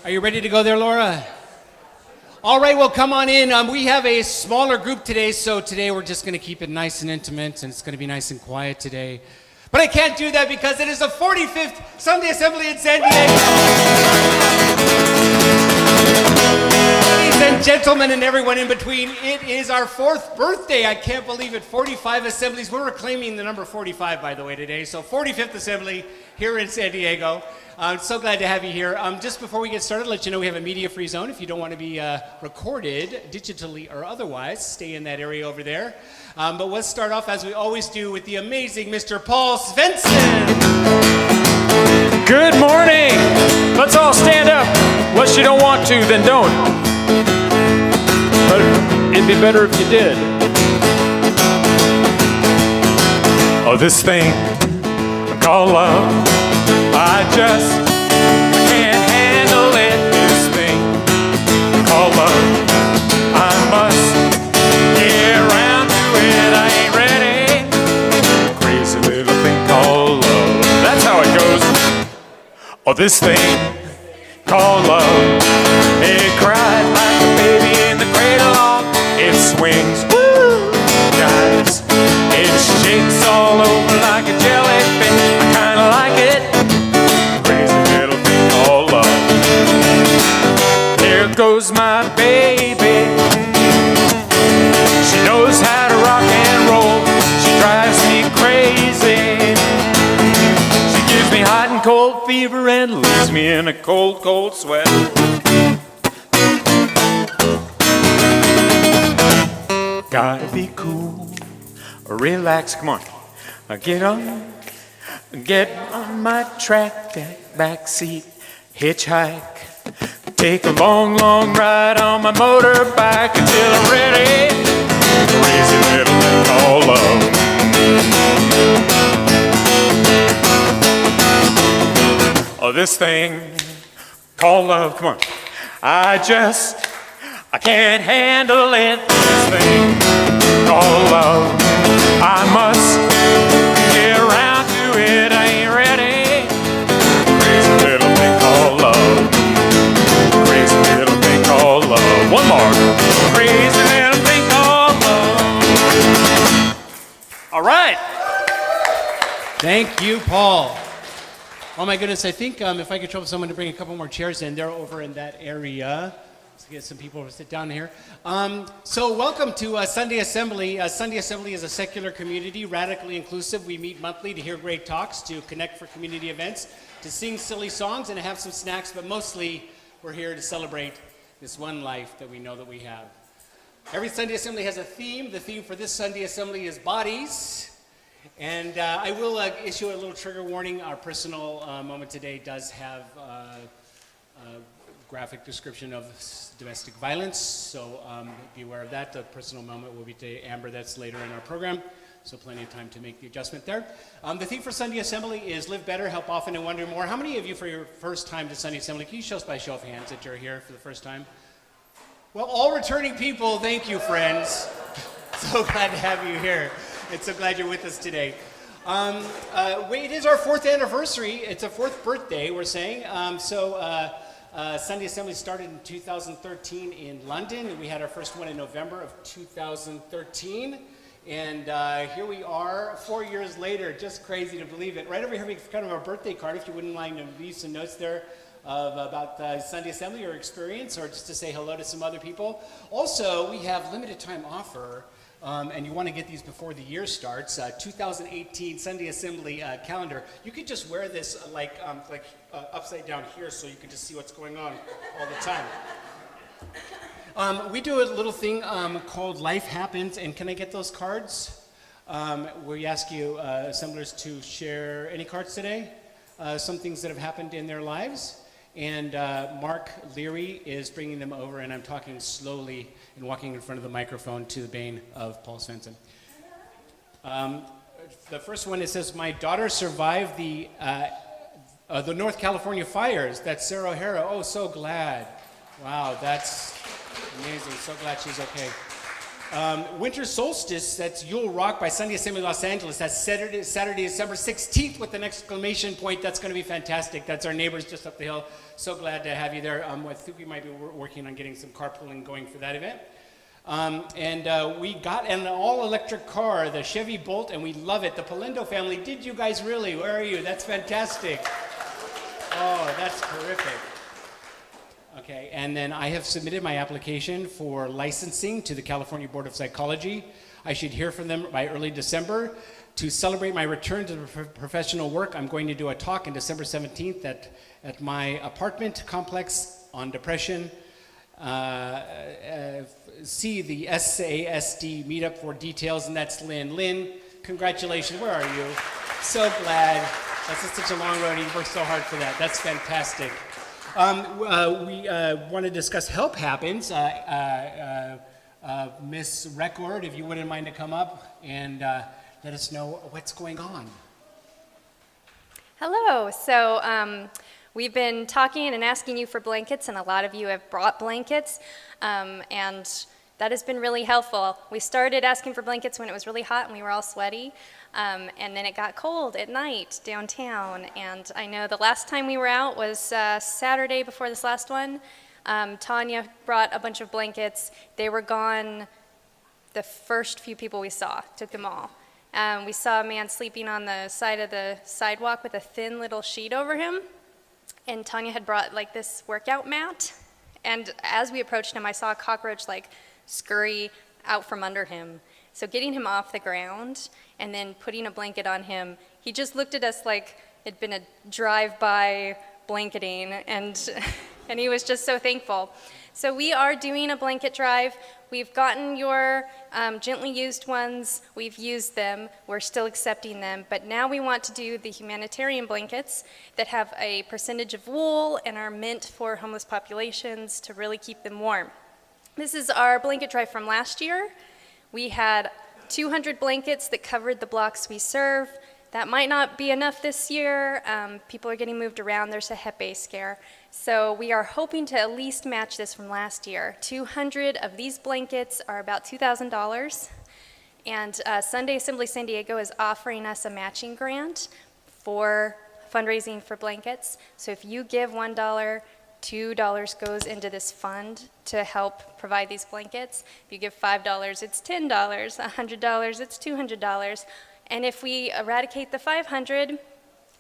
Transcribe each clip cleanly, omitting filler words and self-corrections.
Are you ready to go there, Laura? All right, well, come on in. We have a smaller group today, so today we're just going to keep it nice and intimate, and it's going to be nice and quiet today. But I can't do that because it is the 45th Sunday Assembly in San Diego. Ladies and gentlemen and everyone in between, it is our 4th birthday. I can't believe it. 45 assemblies. We're reclaiming the number 45, by the way, today. So 45th Assembly here in San Diego. I'm so glad to have you here. Just before we get started, let you know we have a media-free zone. If you don't want to be recorded digitally or otherwise, stay in that area over there. But let's start off, as we always do, with the amazing Mr. Paul Svensson. Good morning. Let's all stand up. Unless you don't want to, then don't. But it'd be better if you did. Oh, this thing called love, I can't handle it. This thing called love, I must get around to it. I ain't ready. Crazy little thing called love. That's how it goes. Oh, this thing called love, it cried like a baby in the cradle. It swings, woo, guys. It shakes all over like a jellyfish. I kinda like it. Crazy little thing called love. There goes my baby. She knows how to rock and roll. She drives me crazy. She gives me hot and cold fever and leaves me in a cold, cold sweat. Gotta be cool, relax, come on. Get on my track, that back seat, hitchhike. Take a long, long ride on my motorbike until I'm ready. Crazy little thing called love. Oh, this thing called love, come on. I can't handle it. This thing called love, I must get around to it. I ain't ready. Crazy little thing called love. Crazy little thing called love. One more. Crazy little thing called love. All right. Thank you, Paul. Oh my goodness, I think if I could trouble someone to bring a couple more chairs in, they're over in that area. Let's get some people to sit down here. So welcome to Sunday Assembly. Sunday Assembly is a secular community, radically inclusive. We meet monthly to hear great talks, to connect for community events, to sing silly songs, and to have some snacks, but mostly we're here to celebrate this one life that we know that we have. Every Sunday Assembly has a theme. The theme for this Sunday Assembly is bodies. And I will issue a little trigger warning. Our personal moment today does have a graphic description of domestic violence, so be aware of that. The personal moment will be to Amber. That's later in our program, so plenty of time to make the adjustment there. The theme for Sunday Assembly is live better, help often, and wonder more. How many of you, for your first time to Sunday Assembly, can you show us by show of hands that you're here for the first time? Well, all returning people, thank you, friends. So glad to have you here. And so glad you're with us today. It is our 4th anniversary. It's a 4th birthday, we're saying. Sunday Assembly started in 2013 in London, and we had our first one in November of 2013. And here we are 4 years later, just crazy to believe it. Right over here, we have kind of our birthday card, if you wouldn't mind to leave some notes there about Sunday Assembly or experience, or just to say hello to some other people. Also, we have limited time offer. And you want to get these before the year starts. 2018 Sunday Assembly calendar. You could just wear this upside down here, so you can just see what's going on all the time. We do a little thing called Life Happens, and can I get those cards? We ask you assemblers to share any cards today, some things that have happened in their lives. And Mark Leary is bringing them over, and I'm talking slowly and walking in front of the microphone to the bane of Paul Svensson. The first one, it says, my daughter survived the North California fires. That's Sarah O'Hara. Oh, so glad. Wow, that's amazing. So glad she's okay. Winter Solstice, that's You'll Rock by Sunday Assembly Los Angeles. That's Saturday, December 16th with an exclamation point. That's going to be fantastic. That's our neighbors just up the hill. So glad to have you there. I think we might be working on getting some carpooling going for that event. We got an all-electric car, the Chevy Bolt, and we love it. The Polendo family, did you guys really? Where are you? That's fantastic. Oh, that's terrific. Okay, and then I have submitted my application for licensing to the California Board of Psychology. I should hear from them by early December. To celebrate my return to professional work, I'm going to do a talk on December 17th at my apartment complex on depression. See the SASD meetup for details, and that's Lynn. Lynn, congratulations, where are you? So glad. That's just such a long road, he worked so hard for that. That's fantastic. We want to discuss Help Happens. Miss Record, if you wouldn't mind to come up and let us know what's going on. Hello. So we've been talking and asking you for blankets, and a lot of you have brought blankets, and that has been really helpful. We started asking for blankets when it was really hot and we were all sweaty, and then it got cold at night downtown. And I know the last time we were out was Saturday before this last one. Tanya brought a bunch of blankets. They were gone the first few people we saw, took them all. We saw a man sleeping on the side of the sidewalk with a thin little sheet over him. And Tanya had brought like this workout mat. And as we approached him, I saw a cockroach like scurry out from under him. So getting him off the ground and then putting a blanket on him, he just looked at us like it'd been a drive-by blanketing, and he was just so thankful. So we are doing a blanket drive. We've gotten your gently used ones. We've used them. We're still accepting them. But now we want to do the humanitarian blankets that have a percentage of wool and are meant for homeless populations to really keep them warm. This is our blanket drive from last year. We had 200 blankets that covered the blocks we serve. That might not be enough this year. People are getting moved around. There's a Hep A scare. So we are hoping to at least match this from last year. 200 of these blankets are about $2,000. And Sunday Assembly San Diego is offering us a matching grant for fundraising for blankets. So if you give $1, $2 goes into this fund to help provide these blankets. If you give $5, it's $10. $100, it's $200. And if we eradicate the 500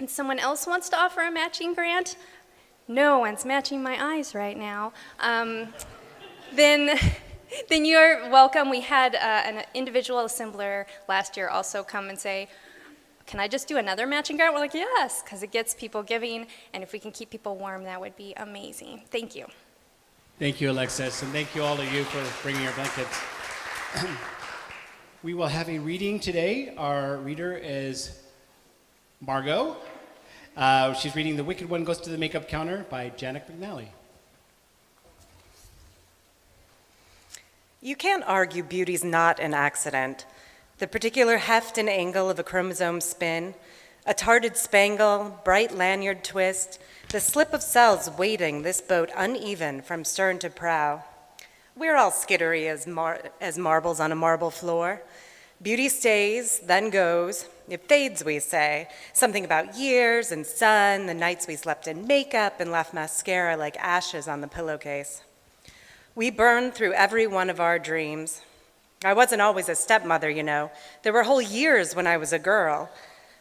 and someone else wants to offer a matching grant, no one's matching my eyes right now, then you're welcome. We had an individual assembler last year also come and say, can I just do another matching grant? We're like, yes, because it gets people giving, and if we can keep people warm, that would be amazing. Thank you. Thank you, Alexis, and thank you all of you for bringing your blankets. We will have a reading today. Our reader is Margot. She's reading The Wicked One Goes to the Makeup Counter by Janet McNally. You can't argue beauty's not an accident. The particular heft and angle of a chromosome spin, a tarted spangle, bright lanyard twist, the slip of cells weighting this boat uneven from stern to prow. We're all skittery as marbles on a marble floor. Beauty stays, then goes. It fades, we say. Something about years and sun, the nights we slept in makeup and left mascara like ashes on the pillowcase. We burn through every one of our dreams. I wasn't always a stepmother, you know. There were whole years when I was a girl.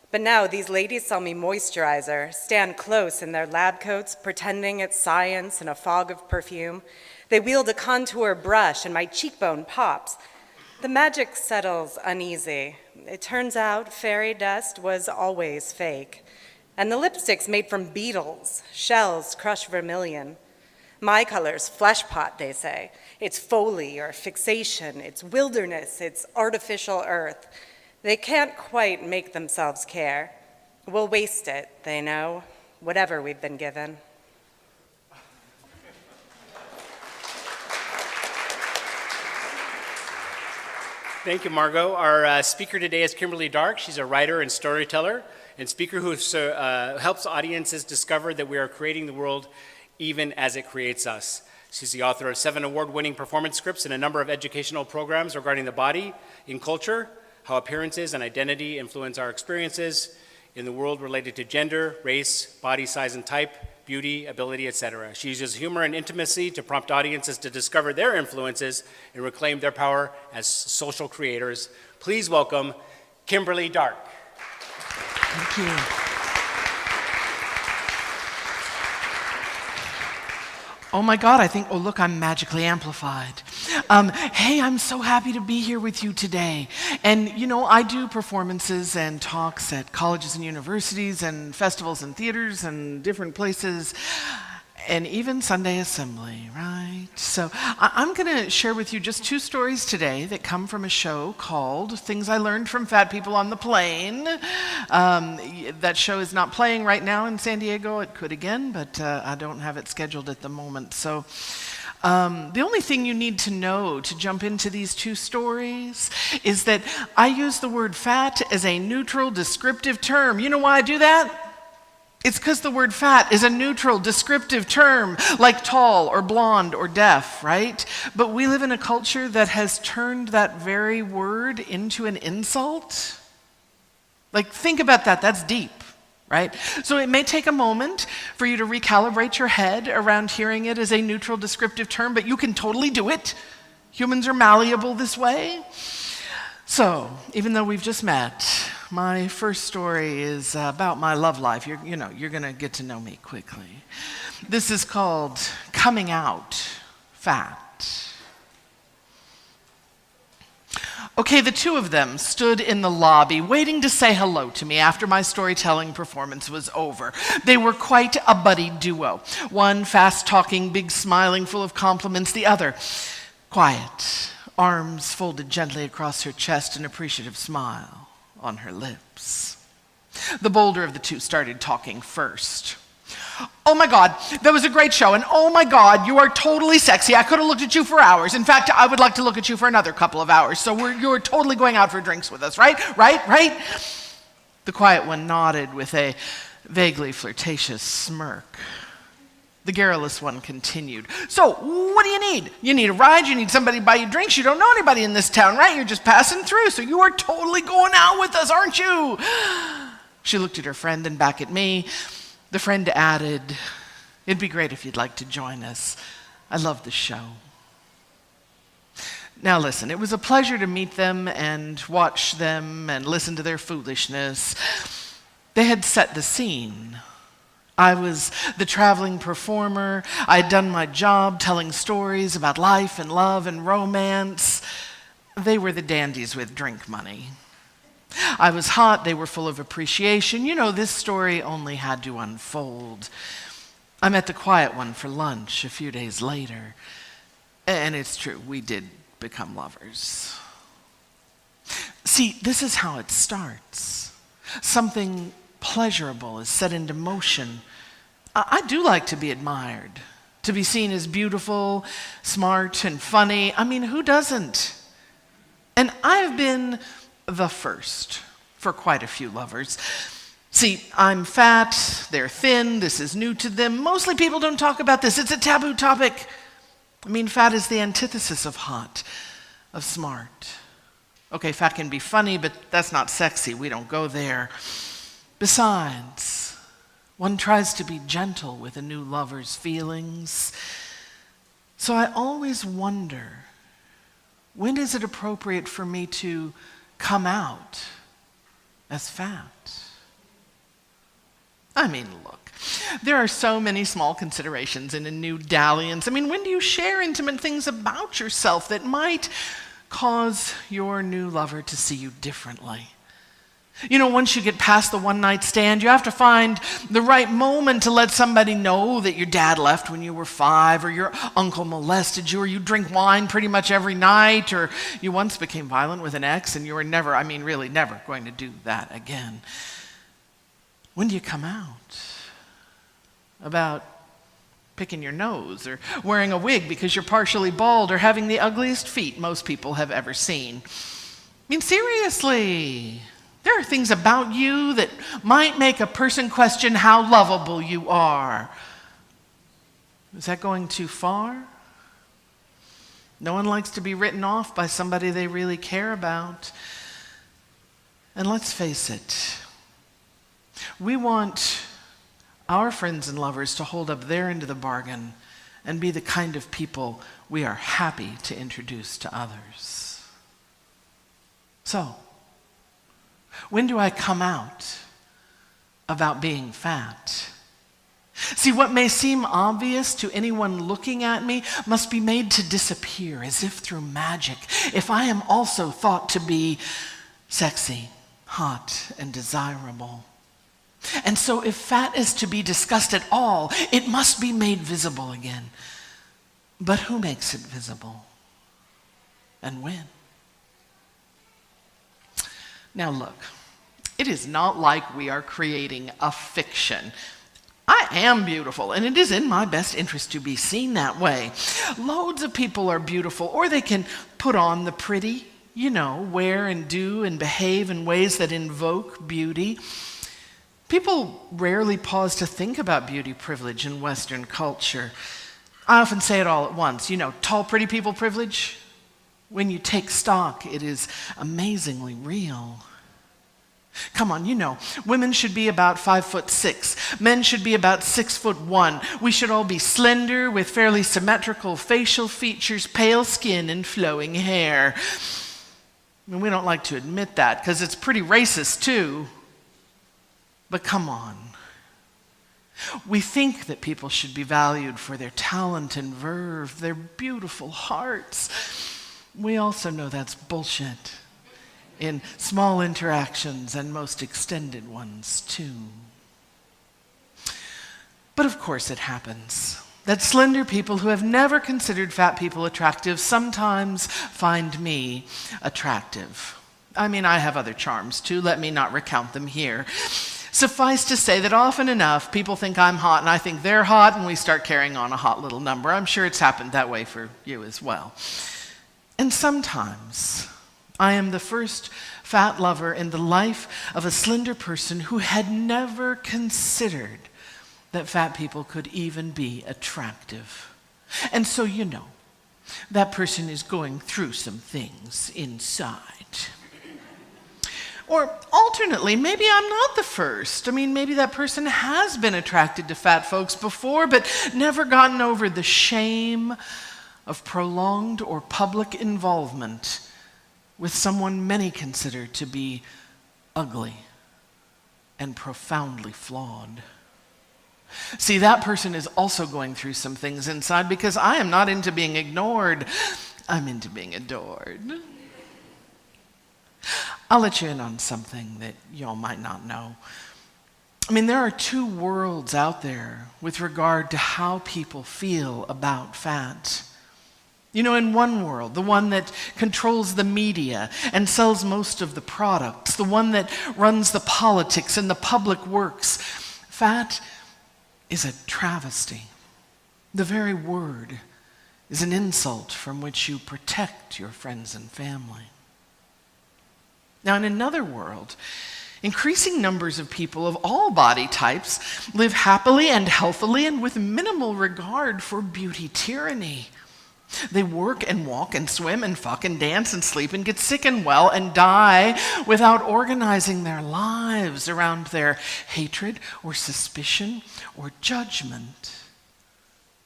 But now these ladies sell me moisturizer, stand close in their lab coats, pretending it's science in a fog of perfume. They wield a contour brush and my cheekbone pops. The magic settles uneasy. It turns out fairy dust was always fake. And the lipstick's made from beetles, shells crushed vermilion. My color's flesh pot, they say. It's foley or fixation, it's wilderness, it's artificial earth. They can't quite make themselves care. We'll waste it, they know, whatever we've been given. Thank you, Margot. Our speaker today is Kimberly Dark. She's a writer and storyteller and speaker who helps audiences discover that we are creating the world even as it creates us. She's the author of 7 award-winning performance scripts and a number of educational programs regarding the body in culture, how appearances and identity influence our experiences in the world related to gender, race, body size and type, beauty, ability, etc. She uses humor and intimacy to prompt audiences to discover their influences and reclaim their power as social creators. Please welcome Kimberly Dark. Thank you. Oh my God, oh look, I'm magically amplified. Hey, I'm so happy to be here with you today. And you know, I do performances and talks at colleges and universities and festivals and theaters and different places, and even Sunday Assembly, right? So I'm gonna share with you just 2 stories today that come from a show called Things I Learned from Fat People on the Plane. That show is not playing right now in San Diego. It could again, but I don't have it scheduled at the moment. So the only thing you need to know to jump into these 2 stories is that I use the word fat as a neutral descriptive term. You know why I do that? It's because the word fat is a neutral, descriptive term, like tall or blonde or deaf, right? But we live in a culture that has turned that very word into an insult. Like, think about that. That's deep, right? So it may take a moment for you to recalibrate your head around hearing it as a neutral, descriptive term, but you can totally do it. Humans are malleable this way. So, even though we've just met, my first story is about my love life. You're going to get to know me quickly. This is called Coming Out Fat. Okay, the 2 of them stood in the lobby waiting to say hello to me after my storytelling performance was over. They were quite a buddy duo. One fast-talking, big smiling, full of compliments. The other, quiet, arms folded gently across her chest, an appreciative smile on her lips. The bolder of the 2 started talking first. Oh my God, that was a great show, and oh my God, you are totally sexy. I could have looked at you for hours. In fact, I would like to look at you for another couple of hours, so you're totally going out for drinks with us, right? Right? The quiet one nodded with a vaguely flirtatious smirk. The garrulous one continued. So, what do you need? You need a ride? You need somebody to buy you drinks? You don't know anybody in this town, right? You're just passing through, so you are totally going out with us, aren't you? She looked at her friend and back at me. The friend added, it'd be great if you'd like to join us. I love the show. Now listen, it was a pleasure to meet them and watch them and listen to their foolishness. They had set the scene. I was the traveling performer. I had done my job telling stories about life and love and romance. They were the dandies with drink money. I was hot. They were full of appreciation. You know, this story only had to unfold. I met the quiet one for lunch a few days later. And it's true, we did become lovers. See, this is how it starts. Something pleasurable is set into motion. I do like to be admired, to be seen as beautiful, smart, and funny. I mean, who doesn't? And I've been the first for quite a few lovers. See, I'm fat, they're thin, this is new to them. Mostly people don't talk about this. It's a taboo topic. I mean, fat is the antithesis of hot, of smart. Okay, fat can be funny, but that's not sexy. We don't go there. Besides, one tries to be gentle with a new lover's feelings. So I always wonder, when is it appropriate for me to come out as fat? I mean, look, there are so many small considerations in a new dalliance. I mean, when do you share intimate things about yourself that might cause your new lover to see you differently? You know, once you get past the one-night stand, you have to find the right moment to let somebody know that your dad left when you were 5, or your uncle molested you, or you drink wine pretty much every night, or you once became violent with an ex and you were never, I mean really never going to do that again. When do you come out about picking your nose, or wearing a wig because you're partially bald, or having the ugliest feet most people have ever seen? I mean, seriously. There are things about you that might make a person question how lovable you are. Is that going too far? No one likes to be written off by somebody they really care about. And let's face it, we want our friends and lovers to hold up their end of the bargain and be the kind of people we are happy to introduce to others. So, when do I come out about being fat? See, what may seem obvious to anyone looking at me must be made to disappear as if through magic if I am also thought to be sexy, hot, and desirable. And so if fat is to be discussed at all, it must be made visible again. But who makes it visible? And when? Now look, it is not like we are creating a fiction. I am beautiful, and it is in my best interest to be seen that way. Loads of people are beautiful, or they can put on the pretty, wear and do and behave in ways that invoke beauty. People rarely pause to think about beauty privilege in Western culture. I often say it all at once. Tall, pretty people privilege. When you take stock, it is amazingly real. Come on, women should be about 5'6". Men should be about 6'1". We should all be slender with fairly symmetrical facial features, pale skin, and flowing hair. We don't like to admit that because it's pretty racist too. But come on. We think that people should be valued for their talent and verve, their beautiful hearts. We also know that's bullshit. In small interactions and most extended ones, too. But of course it happens that slender people who have never considered fat people attractive sometimes find me attractive. I have other charms too, let me not recount them here. Suffice to say that often enough, people think I'm hot and I think they're hot, and we start carrying on a hot little number. I'm sure it's happened that way for you as well. And sometimes I am the first fat lover in the life of a slender person who had never considered that fat people could even be attractive. And so that person is going through some things inside. Or alternately, maybe I'm not the first. Maybe that person has been attracted to fat folks before, but never gotten over the shame of prolonged or public involvement with someone many consider to be ugly and profoundly flawed. See, that person is also going through some things inside because I am not into being ignored. I'm into being adored. I'll let you in on something that y'all might not know. There are two worlds out there with regard to how people feel about fat. In one world, the one that controls the media and sells most of the products, the one that runs the politics and the public works, fat is a travesty. The very word is an insult from which you protect your friends and family. Now, in another world, increasing numbers of people of all body types live happily and healthily and with minimal regard for beauty tyranny. They work and walk and swim and fuck and dance and sleep and get sick and well and die without organizing their lives around their hatred or suspicion or judgment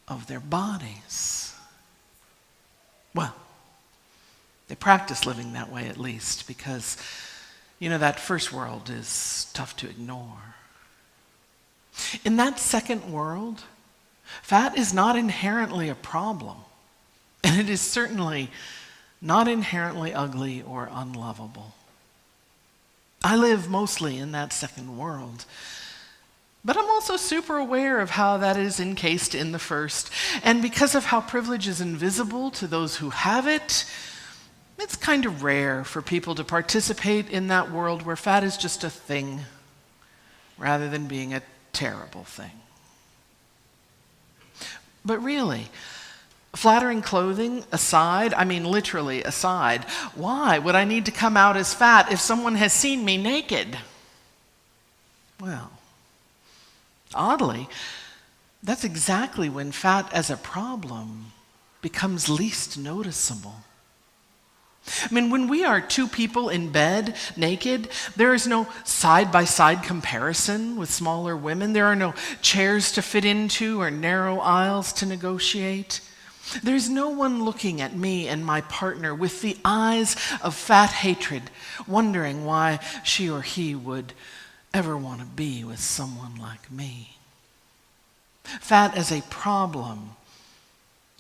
of their bodies. Well, they practice living that way at least because, that first world is tough to ignore. In that second world, fat is not inherently a problem. And it is certainly not inherently ugly or unlovable. I live mostly in that second world. But I'm also super aware of how that is encased in the first. And because of how privilege is invisible to those who have it, it's kind of rare for people to participate in that world where fat is just a thing rather than being a terrible thing. But really, flattering clothing aside, literally aside, why would I need to come out as fat if someone has seen me naked? Well, oddly, that's exactly when fat as a problem becomes least noticeable. I mean, when we are two people in bed, naked, there is no side-by-side comparison with smaller women. There are no chairs to fit into or narrow aisles to negotiate. There's no one looking at me and my partner with the eyes of fat hatred, wondering why she or he would ever want to be with someone like me. Fat as a problem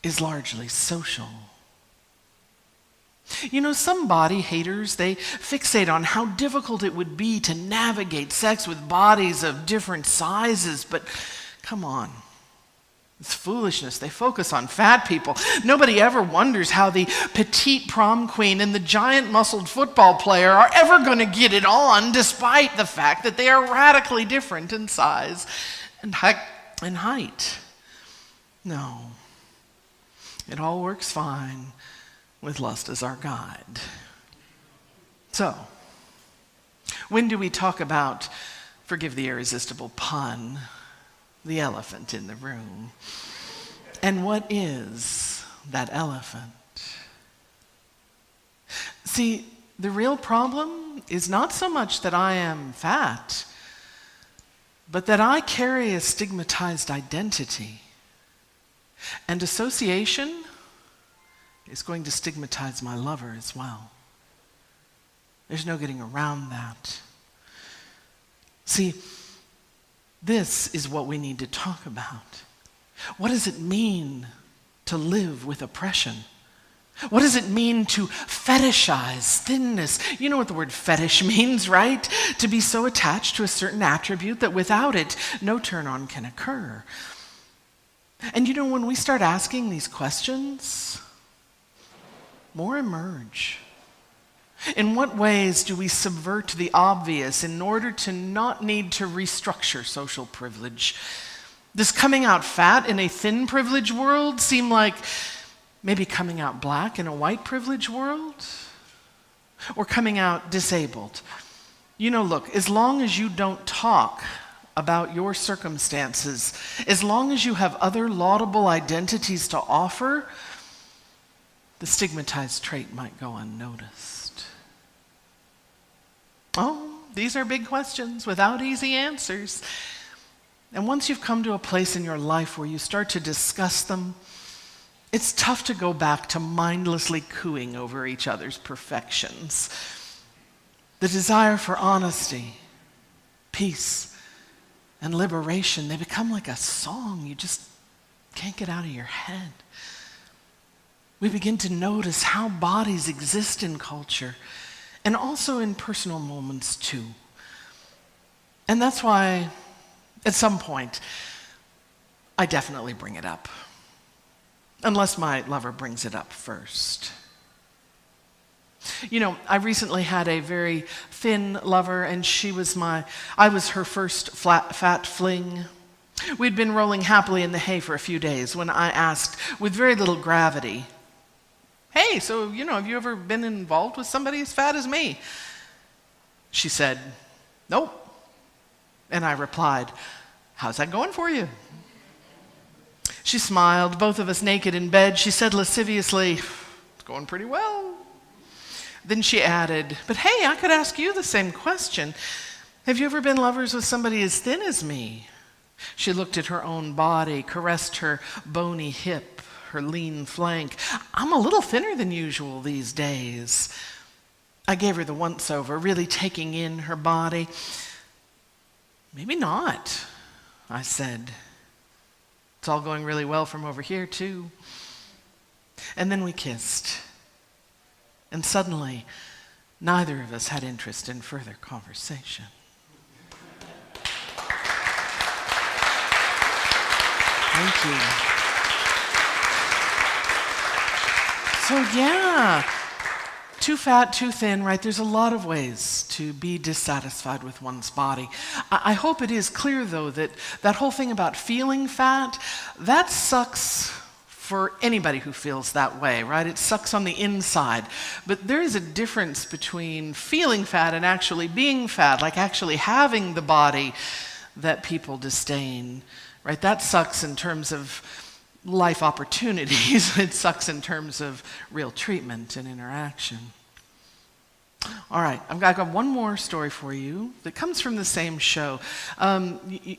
is largely social. You know, some body haters, they fixate on how difficult it would be to navigate sex with bodies of different sizes, but come on. It's foolishness. They focus on fat people. Nobody ever wonders how the petite prom queen and the giant muscled football player are ever going to get it on, despite the fact that they are radically different in size and height. No. It all works fine with lust as our guide. So, when do we talk about, forgive the irresistible pun, the elephant in the room? And what is that elephant? See, the real problem is not so much that I am fat, but that I carry a stigmatized identity. And association is going to stigmatize my lover as well. There's no getting around that. See, this is what we need to talk about. What does it mean to live with oppression? What does it mean to fetishize thinness? You know what the word fetish means, right? To be so attached to a certain attribute that without it, no turn-on can occur. And you know, when we start asking these questions, more emerge. In what ways do we subvert the obvious in order to not need to restructure social privilege? Does coming out fat in a thin privilege world seem like maybe coming out black in a white privilege world? Or coming out disabled? You know, look, as long as you don't talk about your circumstances, as long as you have other laudable identities to offer, the stigmatized trait might go unnoticed. Oh, these are big questions without easy answers. And once you've come to a place in your life where you start to discuss them, it's tough to go back to mindlessly cooing over each other's perfections. The desire for honesty, peace, and liberation, they become like a song you just can't get out of your head. We begin to notice how bodies exist in culture and also in personal moments too. And that's why, at some point, I definitely bring it up. Unless my lover brings it up first. You know, I recently had a very thin lover, and I was her first fat fling. We'd been rolling happily in the hay for a few days when I asked, with very little gravity, "Hey, so, have you ever been involved with somebody as fat as me?" She said, "Nope." And I replied, "How's that going for you?" She smiled, both of us naked in bed. She said lasciviously, "It's going pretty well." Then she added, "But hey, I could ask you the same question. Have you ever been lovers with somebody as thin as me?" She looked at her own body, caressed her bony hip, her lean flank. "I'm a little thinner than usual these days." I gave her the once-over, really taking in her body. "Maybe not," I said. "It's all going really well from over here, too." And then we kissed. And suddenly, neither of us had interest in further conversation. Thank you. So yeah, too fat, too thin, right? There's a lot of ways to be dissatisfied with one's body. I hope it is clear, though, that that whole thing about feeling fat, that sucks for anybody who feels that way, right? It sucks on the inside. But there is a difference between feeling fat and actually being fat, like actually having the body that people disdain, right? That sucks in terms of life opportunities. It sucks in terms of real treatment and interaction. All right, I've got one more story for you that comes from the same show.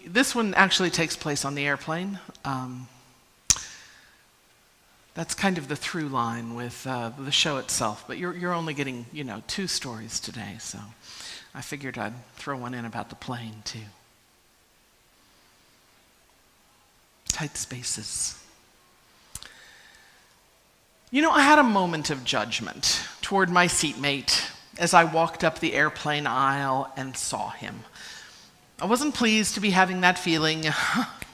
This one actually takes place on the airplane. That's kind of the through line with the show itself, but you're only getting, 2 stories today, so I figured I'd throw one in about the plane too. Tight spaces. I had a moment of judgment toward my seatmate as I walked up the airplane aisle and saw him. I wasn't pleased to be having that feeling,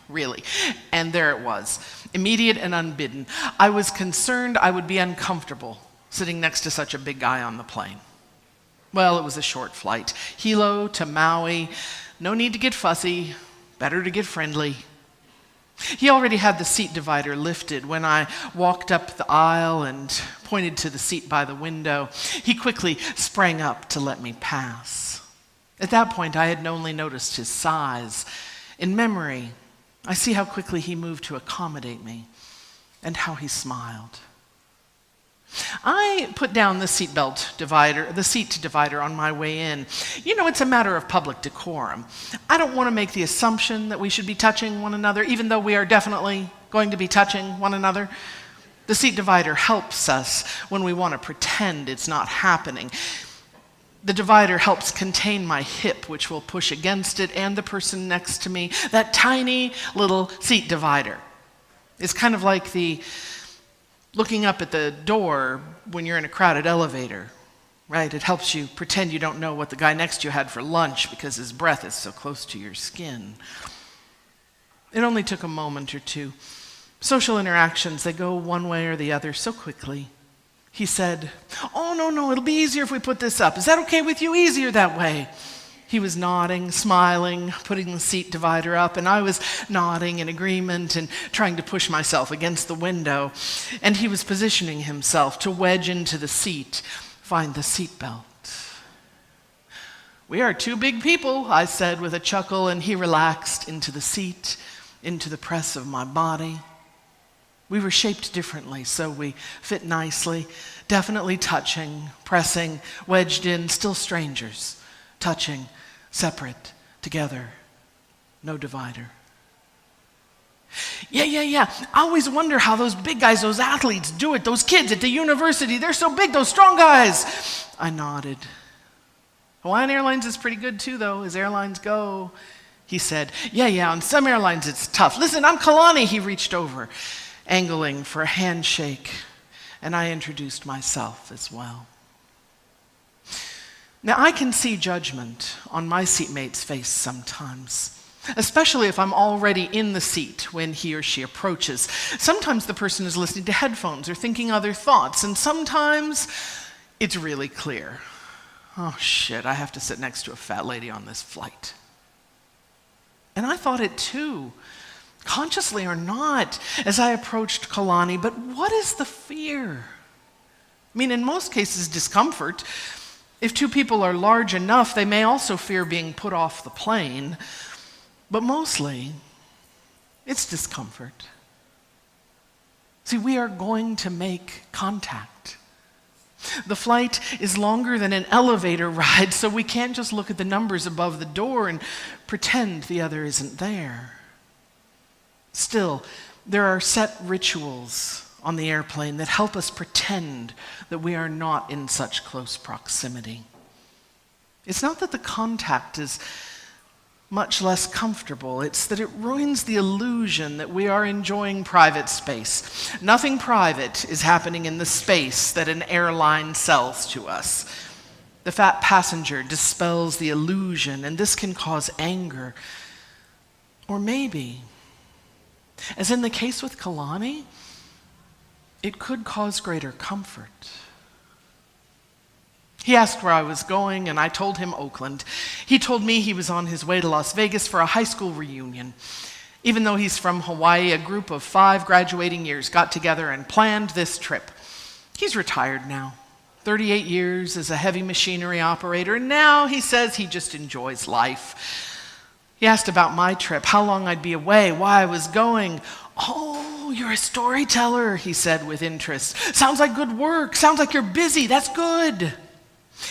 really, and there it was, immediate and unbidden. I was concerned I would be uncomfortable sitting next to such a big guy on the plane. Well, it was a short flight, Hilo to Maui. No need to get fussy, better to get friendly. He already had the seat divider lifted when I walked up the aisle and pointed to the seat by the window. He quickly sprang up to let me pass. At that point, I had only noticed his size. In memory, I see how quickly he moved to accommodate me and how he smiled. I put down the seat divider on my way in. It's a matter of public decorum. I don't want to make the assumption that we should be touching one another, even though we are definitely going to be touching one another. The seat divider helps us when we want to pretend it's not happening. The divider helps contain my hip, which will push against it, and the person next to me. That tiny little seat divider is kind of like the looking up at the door when you're in a crowded elevator, right? It helps you pretend you don't know what the guy next to you had for lunch because his breath is so close to your skin. It only took a moment or two. Social interactions, they go one way or the other so quickly. He said, "Oh, no, it'll be easier if we put this up. Is that okay with you? Easier that way." He was nodding, smiling, putting the seat divider up, and I was nodding in agreement and trying to push myself against the window. And he was positioning himself to wedge into the seat, find the seat belt. "We are 2 big people," I said with a chuckle, and he relaxed into the seat, into the press of my body. We were shaped differently, so we fit nicely, definitely touching, pressing, wedged in, still strangers, touching, separate, together, no divider. Yeah. I always wonder how those big guys, those athletes do it. Those kids at the university, they're so big, those strong guys. I nodded. Hawaiian Airlines is pretty good too, though, as airlines go. He said, yeah, on some airlines it's tough. Listen, I'm Kalani. He reached over, angling for a handshake, and I introduced myself as well. Now, I can see judgment on my seatmate's face sometimes, especially if I'm already in the seat when he or she approaches. Sometimes the person is listening to headphones or thinking other thoughts, and sometimes it's really clear. Oh, shit, I have to sit next to a fat lady on this flight. And I thought it too, consciously or not, as I approached Kalani. But what is the fear? In most cases, discomfort. If 2 people are large enough, they may also fear being put off the plane. But mostly, it's discomfort. See, we are going to make contact. The flight is longer than an elevator ride, so we can't just look at the numbers above the door and pretend the other isn't there. Still, there are set rituals on the airplane that help us pretend that we are not in such close proximity. It's not that the contact is much less comfortable, it's that it ruins the illusion that we are enjoying private space. Nothing private is happening in the space that an airline sells to us. The fat passenger dispels the illusion, and this can cause anger. Or maybe, as in the case with Kalani, it could cause greater comfort. He asked where I was going, and I told him Oakland. He told me he was on his way to Las Vegas for a high school reunion. Even though he's from Hawaii, a group of 5 graduating years got together and planned this trip. He's retired now, 38 years as a heavy machinery operator, and now he says he just enjoys life. He asked about my trip, how long I'd be away, why I was going. Oh, "Oh, you're a storyteller," he said with interest. "Sounds like good work. Sounds like you're busy. That's good."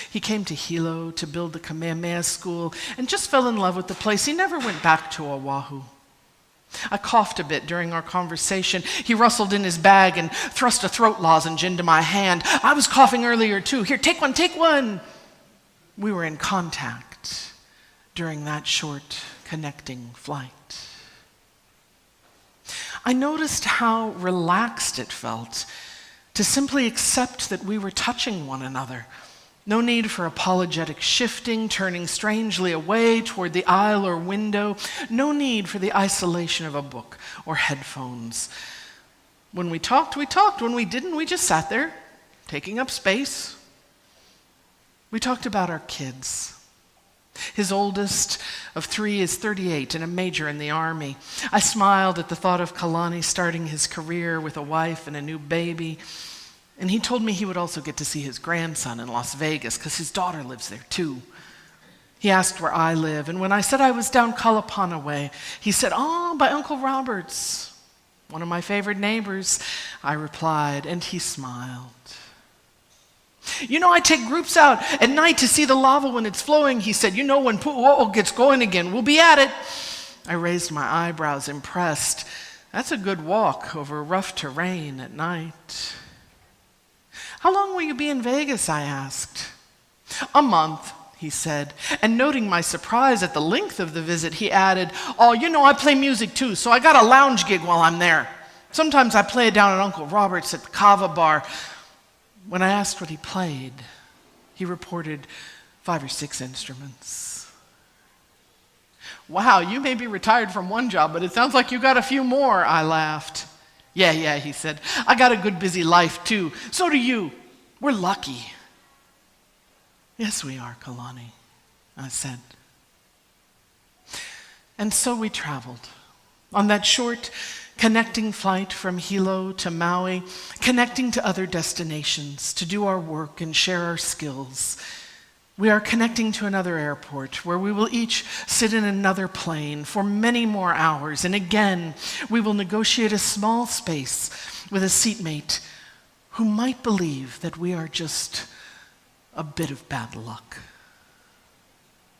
He came to Hilo to build the Kamehameha School and just fell in love with the place. He never went back to Oahu. I coughed a bit during our conversation. He rustled in his bag and thrust a throat lozenge into my hand. "I was coughing earlier too. Here, take one, take one." We were in contact during that short connecting flight. I noticed how relaxed it felt to simply accept that we were touching one another. No need for apologetic shifting, turning strangely away toward the aisle or window. No need for the isolation of a book or headphones. When we talked, we talked. When we didn't, we just sat there, taking up space. We talked about our kids. His oldest of 3 is 38 and a major in the Army. I smiled at the thought of Kalani starting his career with a wife and a new baby. And he told me he would also get to see his grandson in Las Vegas because his daughter lives there too. He asked where I live, and when I said I was down Kalapana way, he said, "Oh, by Uncle Robert's, one of my favorite neighbors," I replied, and he smiled. "You know, I take groups out at night to see the lava when it's flowing," he said. "You know, when Pu'u'o gets going again, we'll be at it." I raised my eyebrows, impressed. That's a good walk over rough terrain at night. "How long will you be in Vegas?" I asked. "A month," he said. And noting my surprise at the length of the visit, he added, "Oh, you know, I play music too, so I got a lounge gig while I'm there. Sometimes I play it down at Uncle Robert's at the Kava Bar." When I asked what he played, he reported 5 or 6 instruments. "Wow, you may be retired from one job, but it sounds like you got a few more," I laughed. Yeah, he said. "I got a good busy life too. So do you. We're lucky." "Yes, we are, Kalani," I said. And so we traveled on that short connecting flight from Hilo to Maui, connecting to other destinations to do our work and share our skills. We are connecting to another airport where we will each sit in another plane for many more hours. And again, we will negotiate a small space with a seatmate who might believe that we are just a bit of bad luck.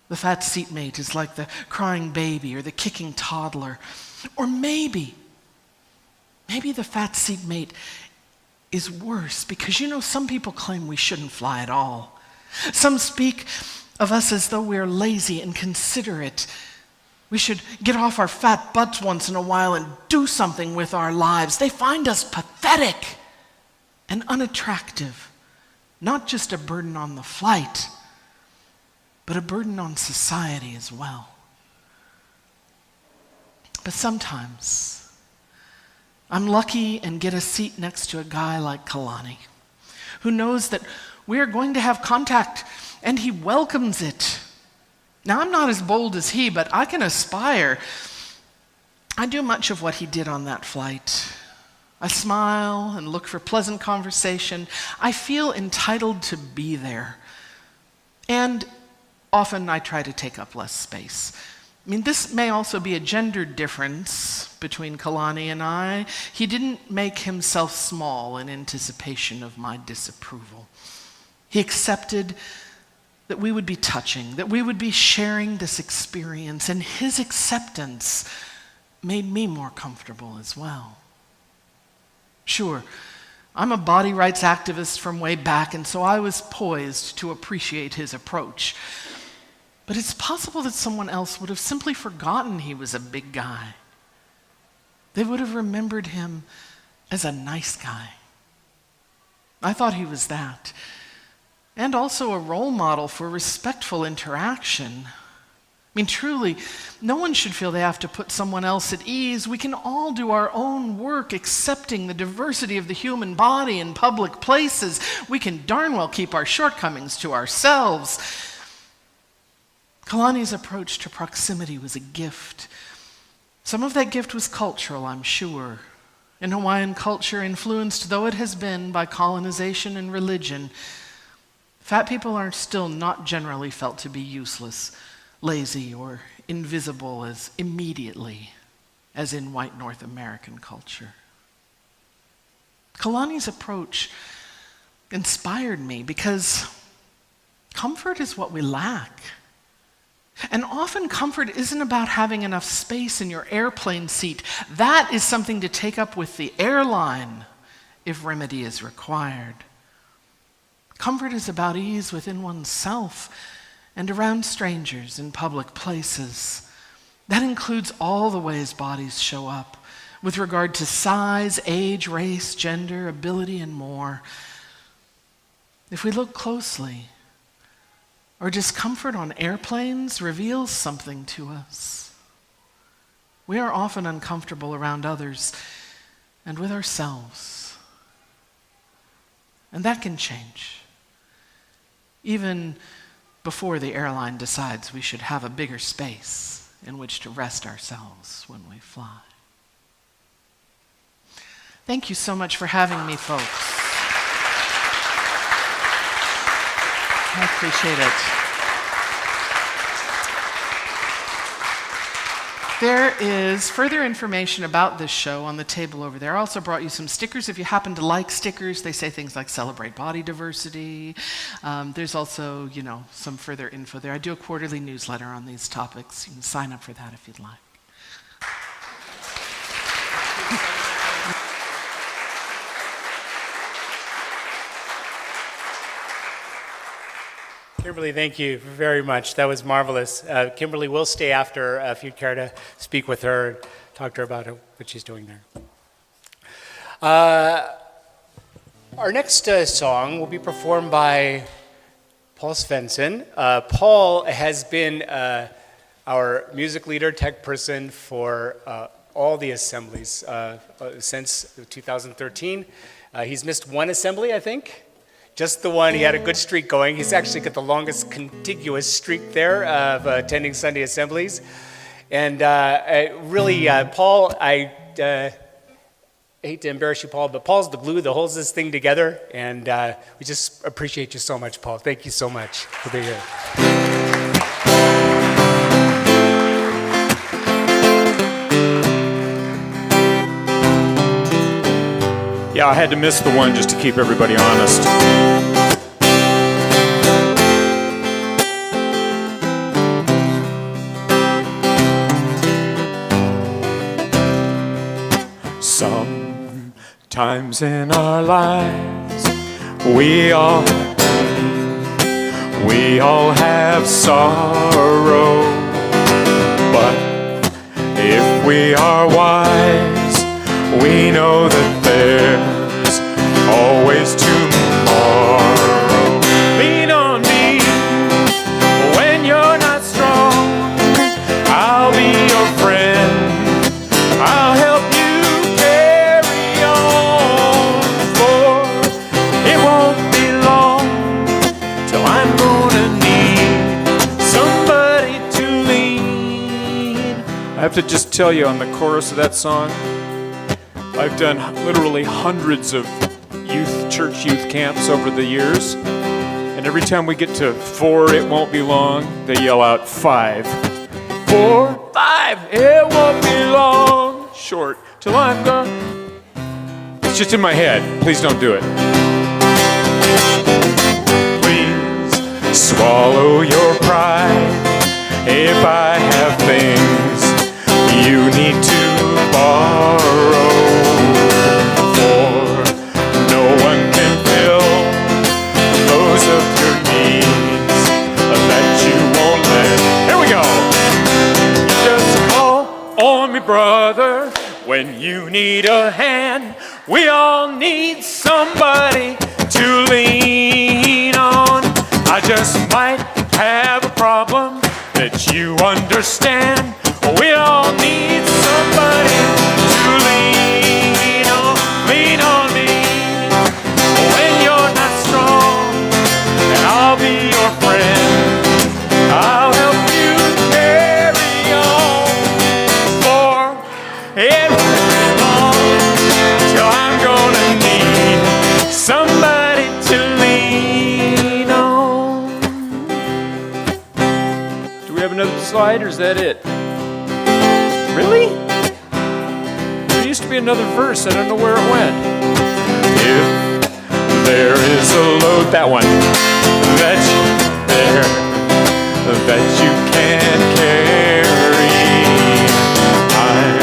The fat seatmate is like the crying baby or the kicking toddler. Or maybe the fat seatmate is worse because, you know, some people claim we shouldn't fly at all. Some speak of us as though we are lazy and considerate. We should get off our fat butts once in a while and do something with our lives. They find us pathetic and unattractive, not just a burden on the flight, but a burden on society as well. But sometimes I'm lucky and get a seat next to a guy like Kalani, who knows that we are going to have contact, and he welcomes it. Now, I'm not as bold as he, but I can aspire. I do much of what he did on that flight. I smile and look for pleasant conversation. I feel entitled to be there. And often I try to take up less space. I mean, this may also be a gender difference between Kalani and I. He didn't make himself small in anticipation of my disapproval. He accepted that we would be touching, that we would be sharing this experience, and his acceptance made me more comfortable as well. Sure, I'm a body rights activist from way back, and so I was poised to appreciate his approach. But it's possible that someone else would have simply forgotten he was a big guy. They would have remembered him as a nice guy. I thought he was that. And also a role model for respectful interaction. I mean, truly, no one should feel they have to put someone else at ease. We can all do our own work, accepting the diversity of the human body in public places. We can darn well keep our shortcomings to ourselves. Kalani's approach to proximity was a gift. Some of that gift was cultural, I'm sure. In Hawaiian culture, influenced though it has been by colonization and religion, fat people are still not generally felt to be useless, lazy, or invisible as immediately as in white North American culture. Kalani's approach inspired me because comfort is what we lack. And often comfort isn't about having enough space in your airplane seat. That is something to take up with the airline if remedy is required. Comfort is about ease within oneself and around strangers in public places. That includes all the ways bodies show up with regard to size, age, race, gender, ability, and more. If we look closely, our discomfort on airplanes reveals something to us. We are often uncomfortable around others and with ourselves. And that can change, even before the airline decides we should have a bigger space in which to rest ourselves when we fly. Thank you so much for having me, folks. I appreciate it. There is further information about this show on the table over there. I also brought you some stickers if you happen to like stickers. They say things like celebrate body diversity. There's also, some further info there. I do a quarterly newsletter on these topics. You can sign up for that if you'd like. Kimberly, thank you very much. That was marvelous. Kimberly will stay after if you'd care to speak with her and talk to her about what she's doing there. Our next song will be performed by Paul Svensson. Paul has been our music leader, tech person for all the assemblies since 2013. He's missed one assembly, I think. Just the one. He had a good streak going. He's actually got the longest contiguous streak there of attending Sunday assemblies. And Paul, I hate to embarrass you, Paul, but Paul's the glue that holds this thing together. And we just appreciate you so much, Paul. Thank you so much for being here. Yeah, I had to miss the one just to keep everybody honest. Sometimes in our lives we all have sorrow, but if we are wise, we know that there's always tomorrow. Lean on me when you're not strong. I'll be your friend. I'll help you carry on. For it won't be long till I'm gonna need somebody to lean. I have to just tell you, on the chorus of that song, I've done literally hundreds of church youth camps over the years, and every time we get to 4, it won't be long, they yell out 5. 4, 5, it won't be long, short, till I'm gone. It's just in my head. Please don't do it. Please swallow your pride if I have things you need to borrow. Brother, when you need a hand, we all need somebody to lean on. I just might have a problem that you understand. We all need somebody to lean on. Lean on me when you're not strong, and I'll be your friend. I'll help you carry on. It won't be long till I'm gonna need somebody to lean on. Do we have another slide, or is that it? Really? There used to be another verse. I don't know where it went. If there is a load, that one, that you bear, that you can't carry, I'm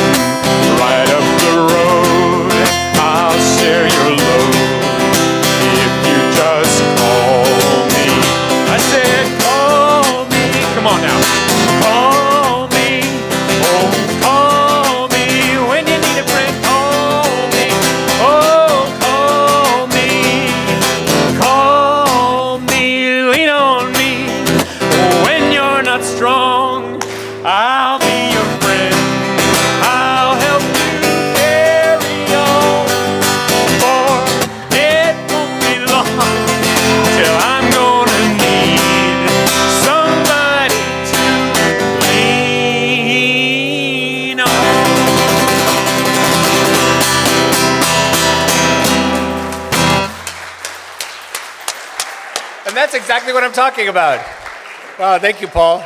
right up the road, I'll share your load, if you just call me. I said call me, come on now, call me, oh call me, when you need a friend, call me, oh call me, lean on me, when you're not strong, I'll be your friend, I'll help you carry on, for it won't be long till I'm gonna need somebody to lean on. And that's exactly what I'm talking about. Wow, thank you, Paul.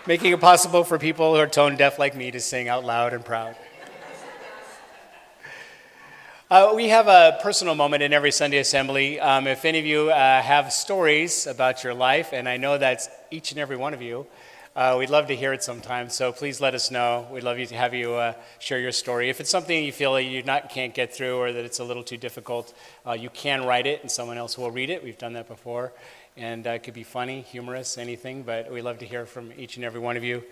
Making it possible for people who are tone deaf like me to sing out loud and proud. We have a personal moment in every Sunday assembly. If any of you have stories about your life, and I know that's each and every one of you, we'd love to hear it sometime. So please let us know. We'd love to have you share your story. If it's something you feel you can't get through or that it's a little too difficult, you can write it and someone else will read it. We've done that before. And it could be funny, humorous, anything, but we love to hear from each and every one of you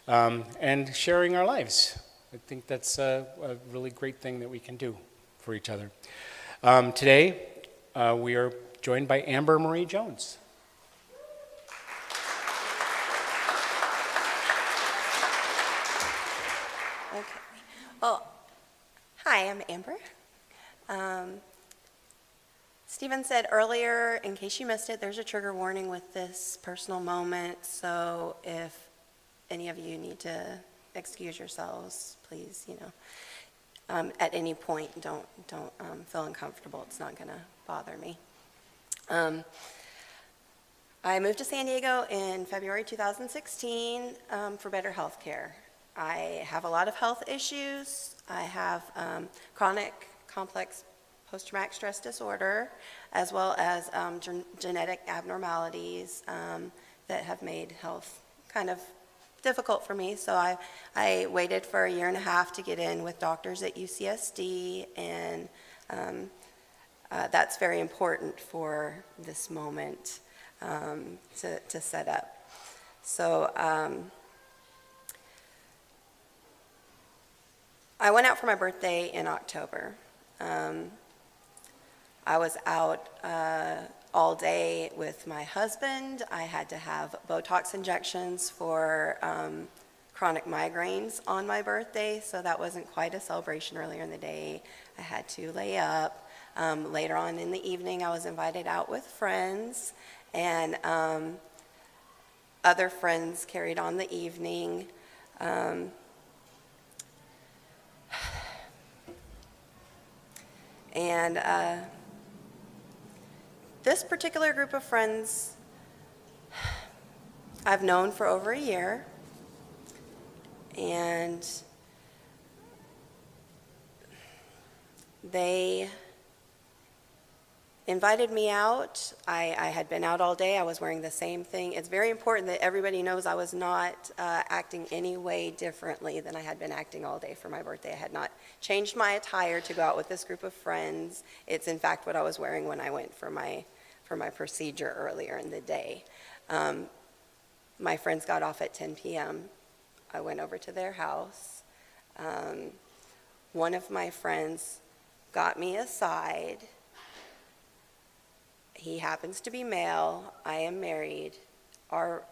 and sharing our lives. I think that's a really great thing that we can do for each other. Today, we are joined by Amber Marie Jones. Okay. Well, hi, I'm Amber. Stephen said earlier, in case you missed it, there's a trigger warning with this personal moment, so if any of you need to excuse yourselves, please, at any point, don't feel uncomfortable. It's not going to bother me. I moved to San Diego in February 2016 for better health care. I have a lot of health issues. I have chronic complex post-traumatic stress disorder, as well as genetic abnormalities that have made health kind of difficult for me. So I waited for 1.5 years to get in with doctors at UCSD, and that's very important for this moment to set up. So I went out for my birthday in October. I was out all day with my husband. I had to have Botox injections for chronic migraines on my birthday, so that wasn't quite a celebration earlier in the day. I had to lay up. Later on in the evening, I was invited out with friends, and other friends carried on the evening. And this particular group of friends I've known for over 1 year, and they invited me out. I had been out all day. I was wearing the same thing. It's very important that everybody knows I was not acting any way differently than I had been acting all day for my birthday. I had not changed my attire to go out with this group of friends. It's in fact what I was wearing when I went for my procedure earlier in the day. My friends got off at 10 p.m. I went over to their house. One of my friends got me aside. He happens to be male. I am married. Our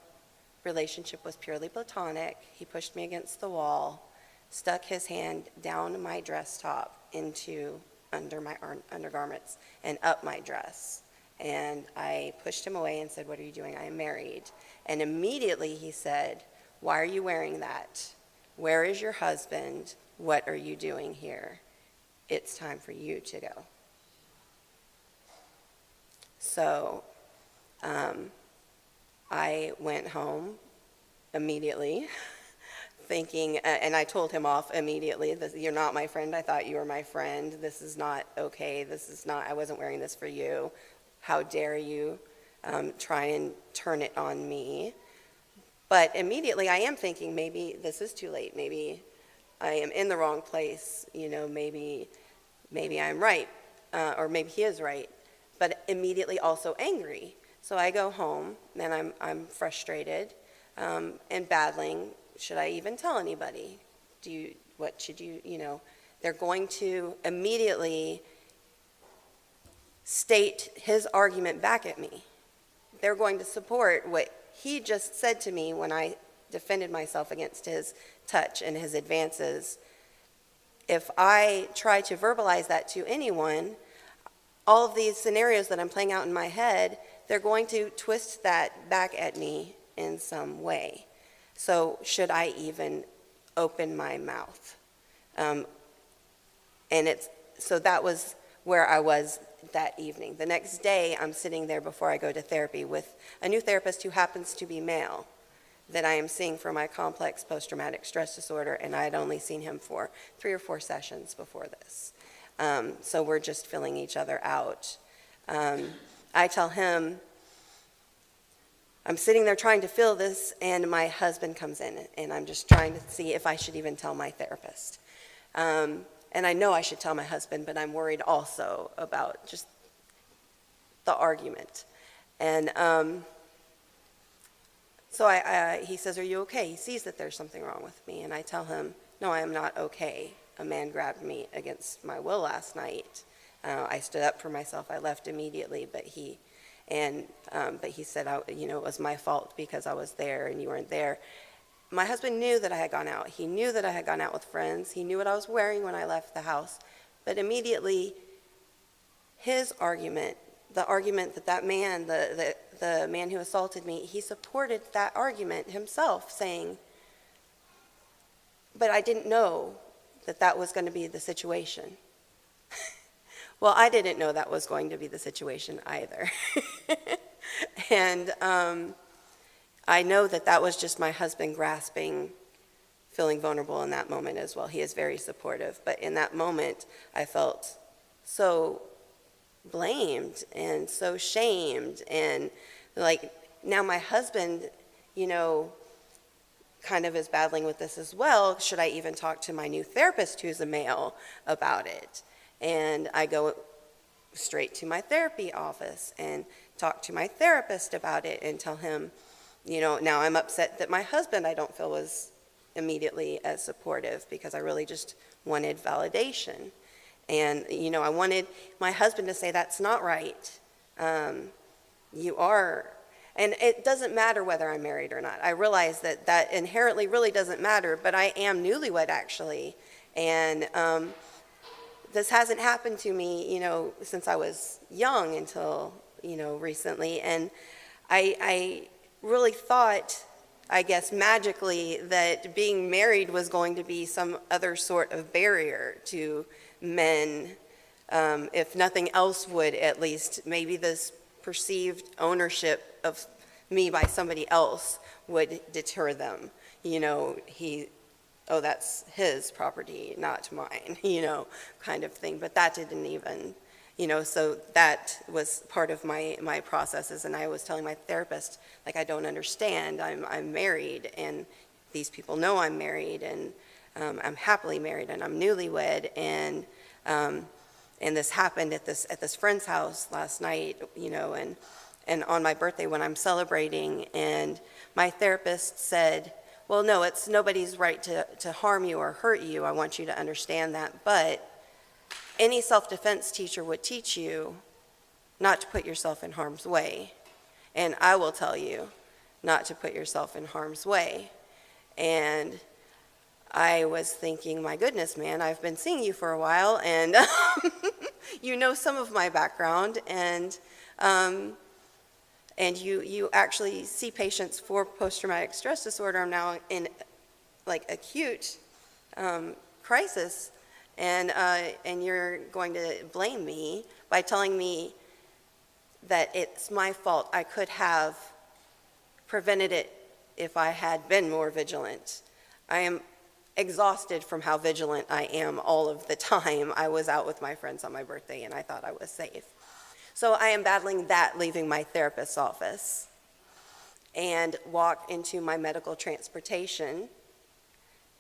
relationship was purely platonic. He pushed me against the wall, stuck his hand down my dress top into under my undergarments and up my dress. And I pushed him away and said, "What are you doing? I am married." And immediately he said, "Why are you wearing that? Where is your husband? What are you doing here? It's time for you to go." So I went home immediately, thinking, and I told him off immediately, you're not my friend, I thought you were my friend, this is not okay, I wasn't wearing this for you, how dare you try and turn it on me. But immediately I am thinking, maybe this is too late, maybe I am in the wrong place, maybe I'm right, or maybe he is right, but immediately also angry. So I go home, and I'm frustrated and battling. Should I even tell anybody? What should you, they're going to immediately state his argument back at me. They're going to support what he just said to me when I defended myself against his touch and his advances. If I try to verbalize that to anyone, all of these scenarios that I'm playing out in my head, they're going to twist that back at me in some way. So should I even open my mouth? So that was where I was that evening. The next day, I'm sitting there before I go to therapy with a new therapist who happens to be male that I am seeing for my complex post-traumatic stress disorder, and I had only seen him for 3 or 4 sessions before this. So we're just filling each other out. I tell him, I'm sitting there trying to fill this, and my husband comes in, and I'm just trying to see if I should even tell my therapist. And I know I should tell my husband, but I'm worried also about just the argument. And so he says, are you okay? He sees that there's something wrong with me, and I tell him, no, I am not okay. A man grabbed me against my will last night. I stood up for myself. I left immediately, but he said, it was my fault because I was there and you weren't there. My husband knew that I had gone out. He knew that I had gone out with friends. He knew what I was wearing when I left the house. But immediately, his argument, the argument that man, the man who assaulted me, he supported that argument himself, saying, but I didn't know that was going to be the situation. Well, I didn't know that was going to be the situation either. And I know that was just my husband grasping, feeling vulnerable in that moment as well. He is very supportive. But in that moment, I felt so blamed and so shamed. And like now my husband, kind of is battling with this as well. Should I even talk to my new therapist who's a male about it? And I go straight to my therapy office and talk to my therapist about it and tell him, now I'm upset that my husband I don't feel was immediately as supportive because I really just wanted validation. And, I wanted my husband to say, that's not right. You are. And it doesn't matter whether I'm married or not. I realize that inherently really doesn't matter, but I am newlywed actually. And this hasn't happened to me, since I was young until, recently. And I really thought, I guess, magically that being married was going to be some other sort of barrier to men. If nothing else would, at least, maybe this perceived ownership of me by somebody else would deter them. That's his property, not mine, kind of thing. But that didn't even, so that was part of my processes. And I was telling my therapist, I don't understand. I'm married, and these people know I'm married, and I'm happily married, and I'm newlywed, and this happened at this friend's house last night, and on my birthday when I'm celebrating, and my therapist said, well, no, it's nobody's right to harm you or hurt you. I want you to understand that. But any self-defense teacher would teach you not to put yourself in harm's way. And I will tell you not to put yourself in harm's way. And I was thinking, my goodness, man, I've been seeing you for a while, and you know some of my background, and you actually see patients for post-traumatic stress disorder now in acute crisis, and you're going to blame me by telling me that it's my fault. I could have prevented it if I had been more vigilant. I am exhausted from how vigilant I am all of the time. I was out with my friends on my birthday and I thought I was safe. So I am battling that leaving my therapist's office and walk into my medical transportation,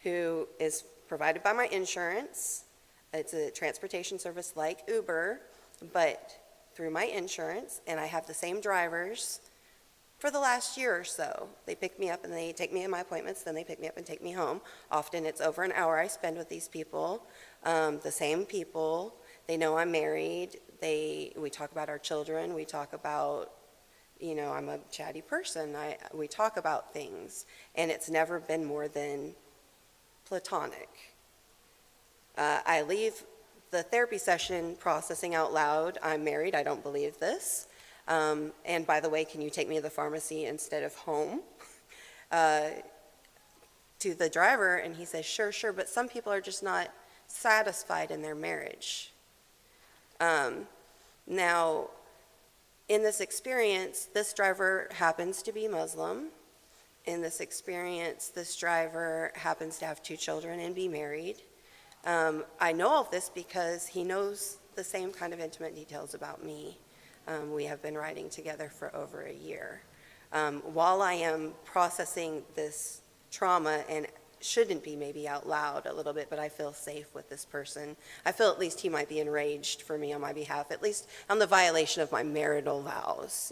who is provided by my insurance. It's a transportation service like Uber, but through my insurance, and I have the same drivers for the last year or so. They pick me up and they take me to my appointments, then they pick me up and take me home. Often it's over an hour I spend with these people, the same people. They know I'm married. We talk about our children. We talk about, I'm a chatty person. We talk about things, and it's never been more than platonic. I leave the therapy session processing out loud, I'm married, I don't believe this. And by the way, can you take me to the pharmacy instead of home? To the driver, and he says, sure, but some people are just not satisfied in their marriage. Now, in this experience, this driver happens to be Muslim. In this experience, this driver happens to have 2 children and be married. I know all of this because he knows the same kind of intimate details about me. We have been riding together for over a year. While I am processing this trauma, and shouldn't be maybe out loud a little bit, but I feel safe with this person. I feel at least he might be enraged for me on my behalf, at least on the violation of my marital vows,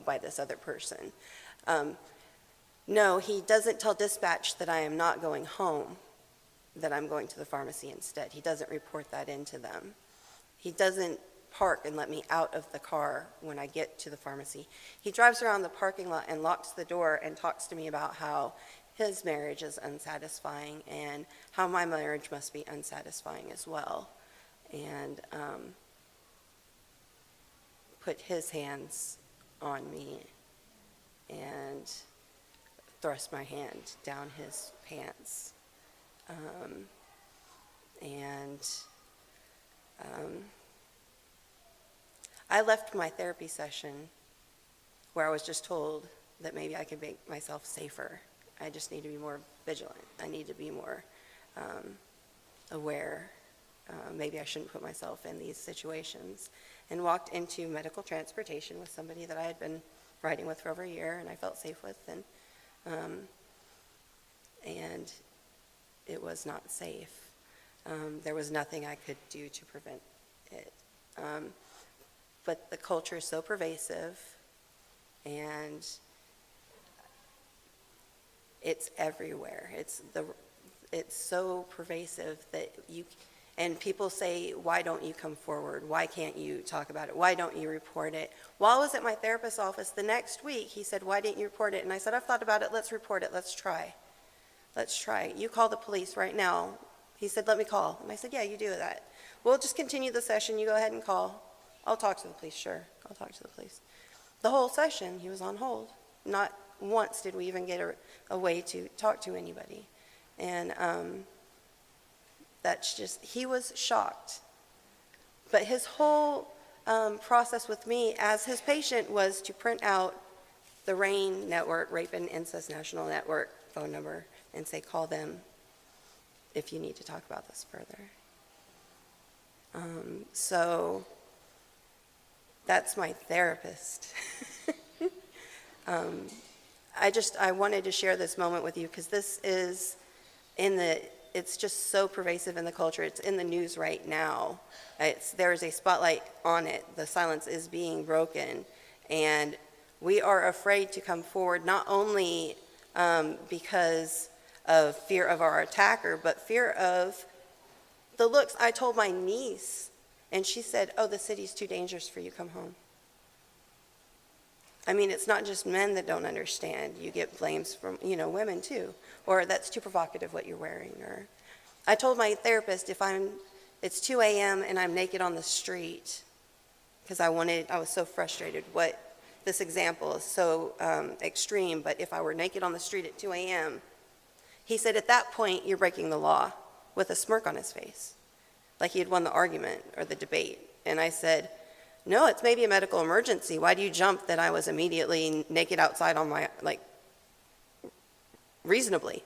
by this other person. No, he doesn't tell dispatch that I am not going home, that I'm going to the pharmacy instead. He doesn't report that into them. He doesn't park and let me out of the car when I get to the pharmacy. He drives around the parking lot and locks the door and talks to me about how his marriage is unsatisfying and how my marriage must be unsatisfying as well. And put his hands on me and thrust my hand down his pants. I left my therapy session where I was just told that maybe I could make myself safer. I just need to be more vigilant. I need to be more aware. Maybe I shouldn't put myself in these situations. And walked into medical transportation with somebody that I had been riding with for over a year and I felt safe with. And it was not safe. There was nothing I could do to prevent it. But the culture is so pervasive, and it's everywhere. It's so pervasive that and people say, why don't you come forward? Why can't you talk about it? Why don't you report it? While I was at my therapist's office the next week, he said, why didn't you report it? And I said, I've thought about it. Let's report it. Let's try. You call the police right now. He said, let me call. And I said, yeah, you do that. We'll just continue the session. You go ahead and call. I'll talk to the police, sure. I'll talk to the police. The whole session, he was on hold. Not once did we even get a way to talk to anybody. And that's just, he was shocked. But his whole process with me as his patient was to print out the RAIN network, Rape and Incest National Network phone number, and say, call them if you need to talk about this further. So that's my therapist. I wanted to share this moment with you because this is it's just so pervasive in the culture. It's in the news right now. There's a spotlight on it. The silence is being broken. And we are afraid to come forward, not only because of fear of our attacker, but fear of the looks. I told my niece, and she said, oh, the city's too dangerous for you, come home. I mean, it's not just men that don't understand. You get blames from, women too. Or that's too provocative what you're wearing. Or I told my therapist it's 2 a.m. and I'm naked on the street because I was so frustrated. This example is so extreme, but if I were naked on the street at 2 a.m., he said, at that point, you're breaking the law, with a smirk on his face, like he had won the argument or the debate. And I said, no, it's maybe a medical emergency. Why do you jump that I was immediately naked outside on my, reasonably?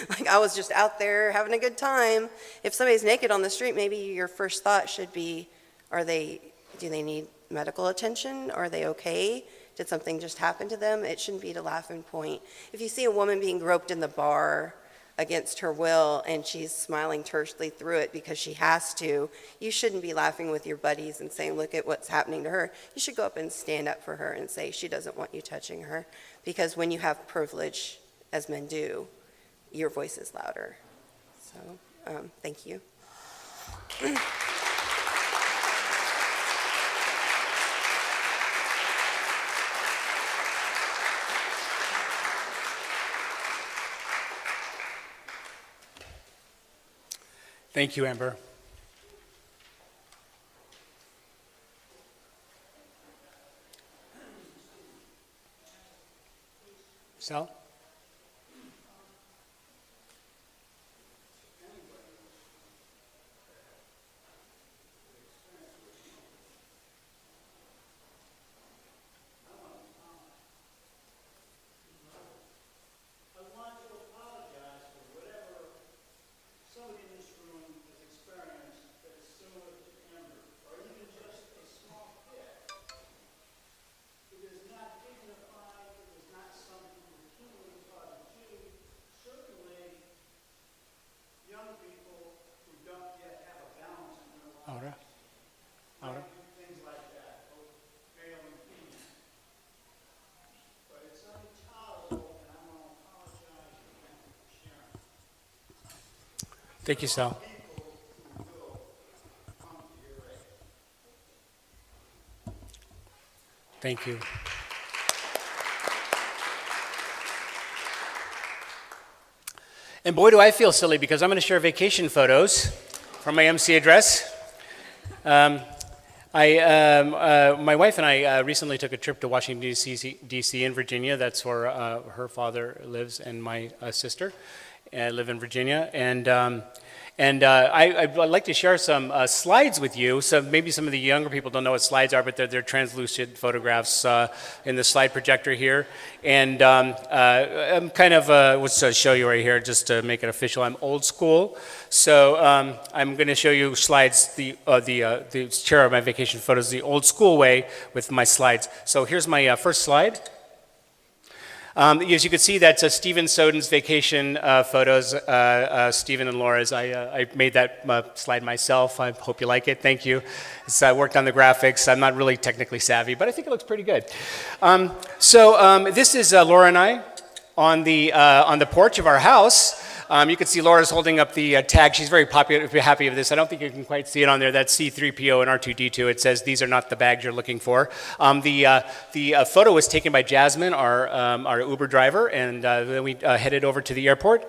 Like, I was just out there having a good time. If somebody's naked on the street, maybe your first thought should be, do they need medical attention? Are they okay? Did something just happen to them? It shouldn't be the laughing point. If you see a woman being groped in the bar against her will and she's smiling tersely through it because she has to, you shouldn't be laughing with your buddies and saying, look at what's happening to her. You should go up and stand up for her and say she doesn't want you touching her, because when you have privilege, as men do, your voice is louder. So, thank you. Thank you, Amber. Sal? Ahora. Ahora. Things like that, both male and female. But it's intolerable, and I'm going to apologize again for sharing. Thank you, Sal. People who will come to your aid. Thank you. And boy, do I feel silly, because I'm going to share vacation photos from my MC address. My wife and I recently took a trip to Washington, D.C. in Virginia. That's where her father lives, and my sister live in Virginia. And I'd like to share some slides with you. So maybe some of the younger people don't know what slides are, but they're translucent photographs in the slide projector here. And I'm kind of, let's show you right here just to make it official. I'm old school. So I'm going to show you slides, the share of my vacation photos the old school way with my slides. So here's my first slide. As you can see, that's Stephen Soden's vacation photos, Stephen and Laura's. I made that slide myself. I hope you like it. Thank you. I worked on the graphics. I'm not really technically savvy, but I think it looks pretty good. This is Laura and I on the porch of our house. You can see Laura's holding up the tag. She's very happy with this. I don't think you can quite see it on there. That's C-3PO and R2-D2. It says, "These are not the bags you're looking for." The photo was taken by Jasmine, our Uber driver, and then we headed over to the airport.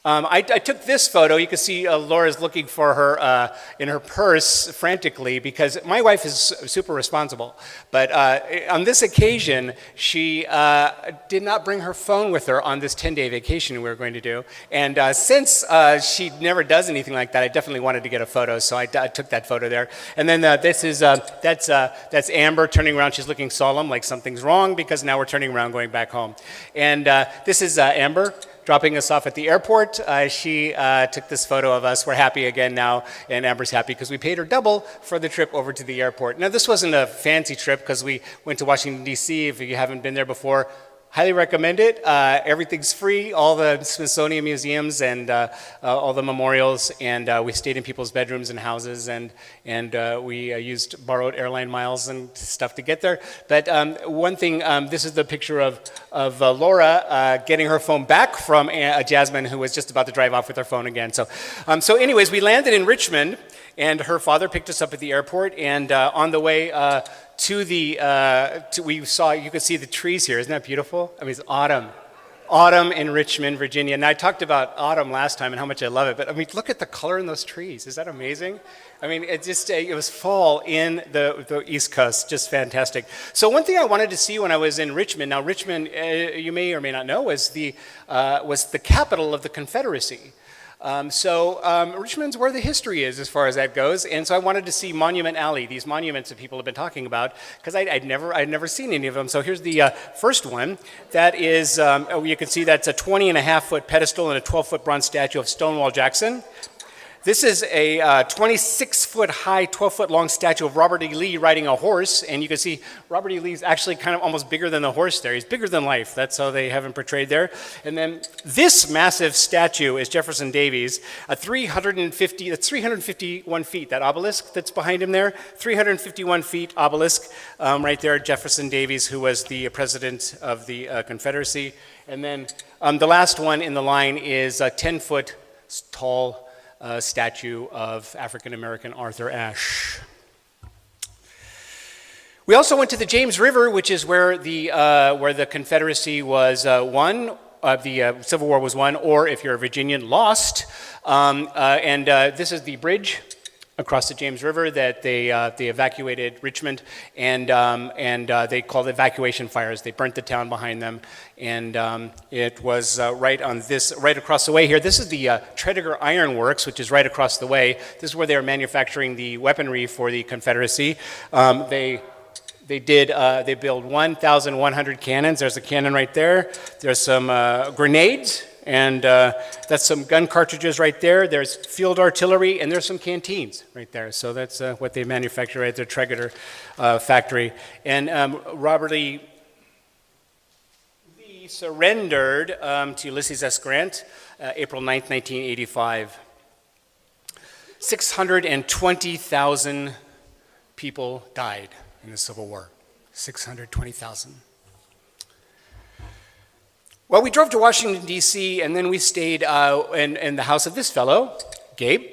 I took this photo. You can see Laura's looking for her in her purse frantically, because my wife is super responsible. But on this occasion, she did not bring her phone with her on this 10-day vacation we were going to do. And since she never does anything like that, I definitely wanted to get a photo, so I took that photo there. And then that's Amber turning around. She's looking solemn, like something's wrong, because now we're turning around going back home. And this is Amber dropping us off at the airport. She took this photo of us. We're happy again now, and Amber's happy because we paid her double for the trip over to the airport. Now, this wasn't a fancy trip because we went to Washington, D.C. If you haven't been there before, highly recommend it. Everything's free, all the Smithsonian museums and all the memorials, and we stayed in people's bedrooms and houses, and we used borrowed airline miles and stuff to get there. But one thing, this is the picture of Laura getting her phone back from Jasmine, who was just about to drive off with her phone again. So anyways, we landed in Richmond, and her father picked us up at the airport, and on the way we saw, you can see the trees here. Isn't that beautiful? I mean, it's autumn in Richmond, Virginia. And I talked about autumn last time and how much I love it, but I mean, look at the color in those trees. Is that amazing? I mean, it was fall in the East Coast, just fantastic. So one thing I wanted to see when I was in Richmond, now Richmond, you may or may not know, was the capital of the Confederacy. Richmond's where the history is as far as that goes, and so I wanted to see Monument Alley, these monuments that people have been talking about, because I'd never seen any of them. So here's the first one. That is, you can see that's a 20.5-foot pedestal and a 12-foot bronze statue of Stonewall Jackson. This is a 26-foot high, 12-foot long statue of Robert E. Lee riding a horse, and you can see Robert E. Lee's actually kind of almost bigger than the horse there. He's bigger than life. That's how they have him portrayed there. And then this massive statue is Jefferson Davis, that's 351 feet, that obelisk that's behind him there, 351 feet obelisk, right there, Jefferson Davis, who was the president of the Confederacy. And then the last one in the line is a 10-foot tall statue of African-American Arthur Ashe. We also went to the James River, which is where the Confederacy was won, the Civil War was won, or if you're a Virginian, lost. This is the bridge across the James River that they evacuated Richmond, and they called evacuation fires. They burnt the town behind them, and it was right across the way here. This is the Tredegar Iron Works, which is right across the way. This is where they were manufacturing the weaponry for the Confederacy. They built 1,100 cannons. There's a cannon right there. There's some grenades. And that's some gun cartridges right there. There's field artillery, and there's some canteens right there. So that's what they manufacture at their Tredegar factory. And Robert E. Lee surrendered to Ulysses S. Grant April 9th, 1985. 620,000 people died in the Civil War. 620,000. Well, we drove to Washington, D.C., and then we stayed in the house of this fellow, Gabe.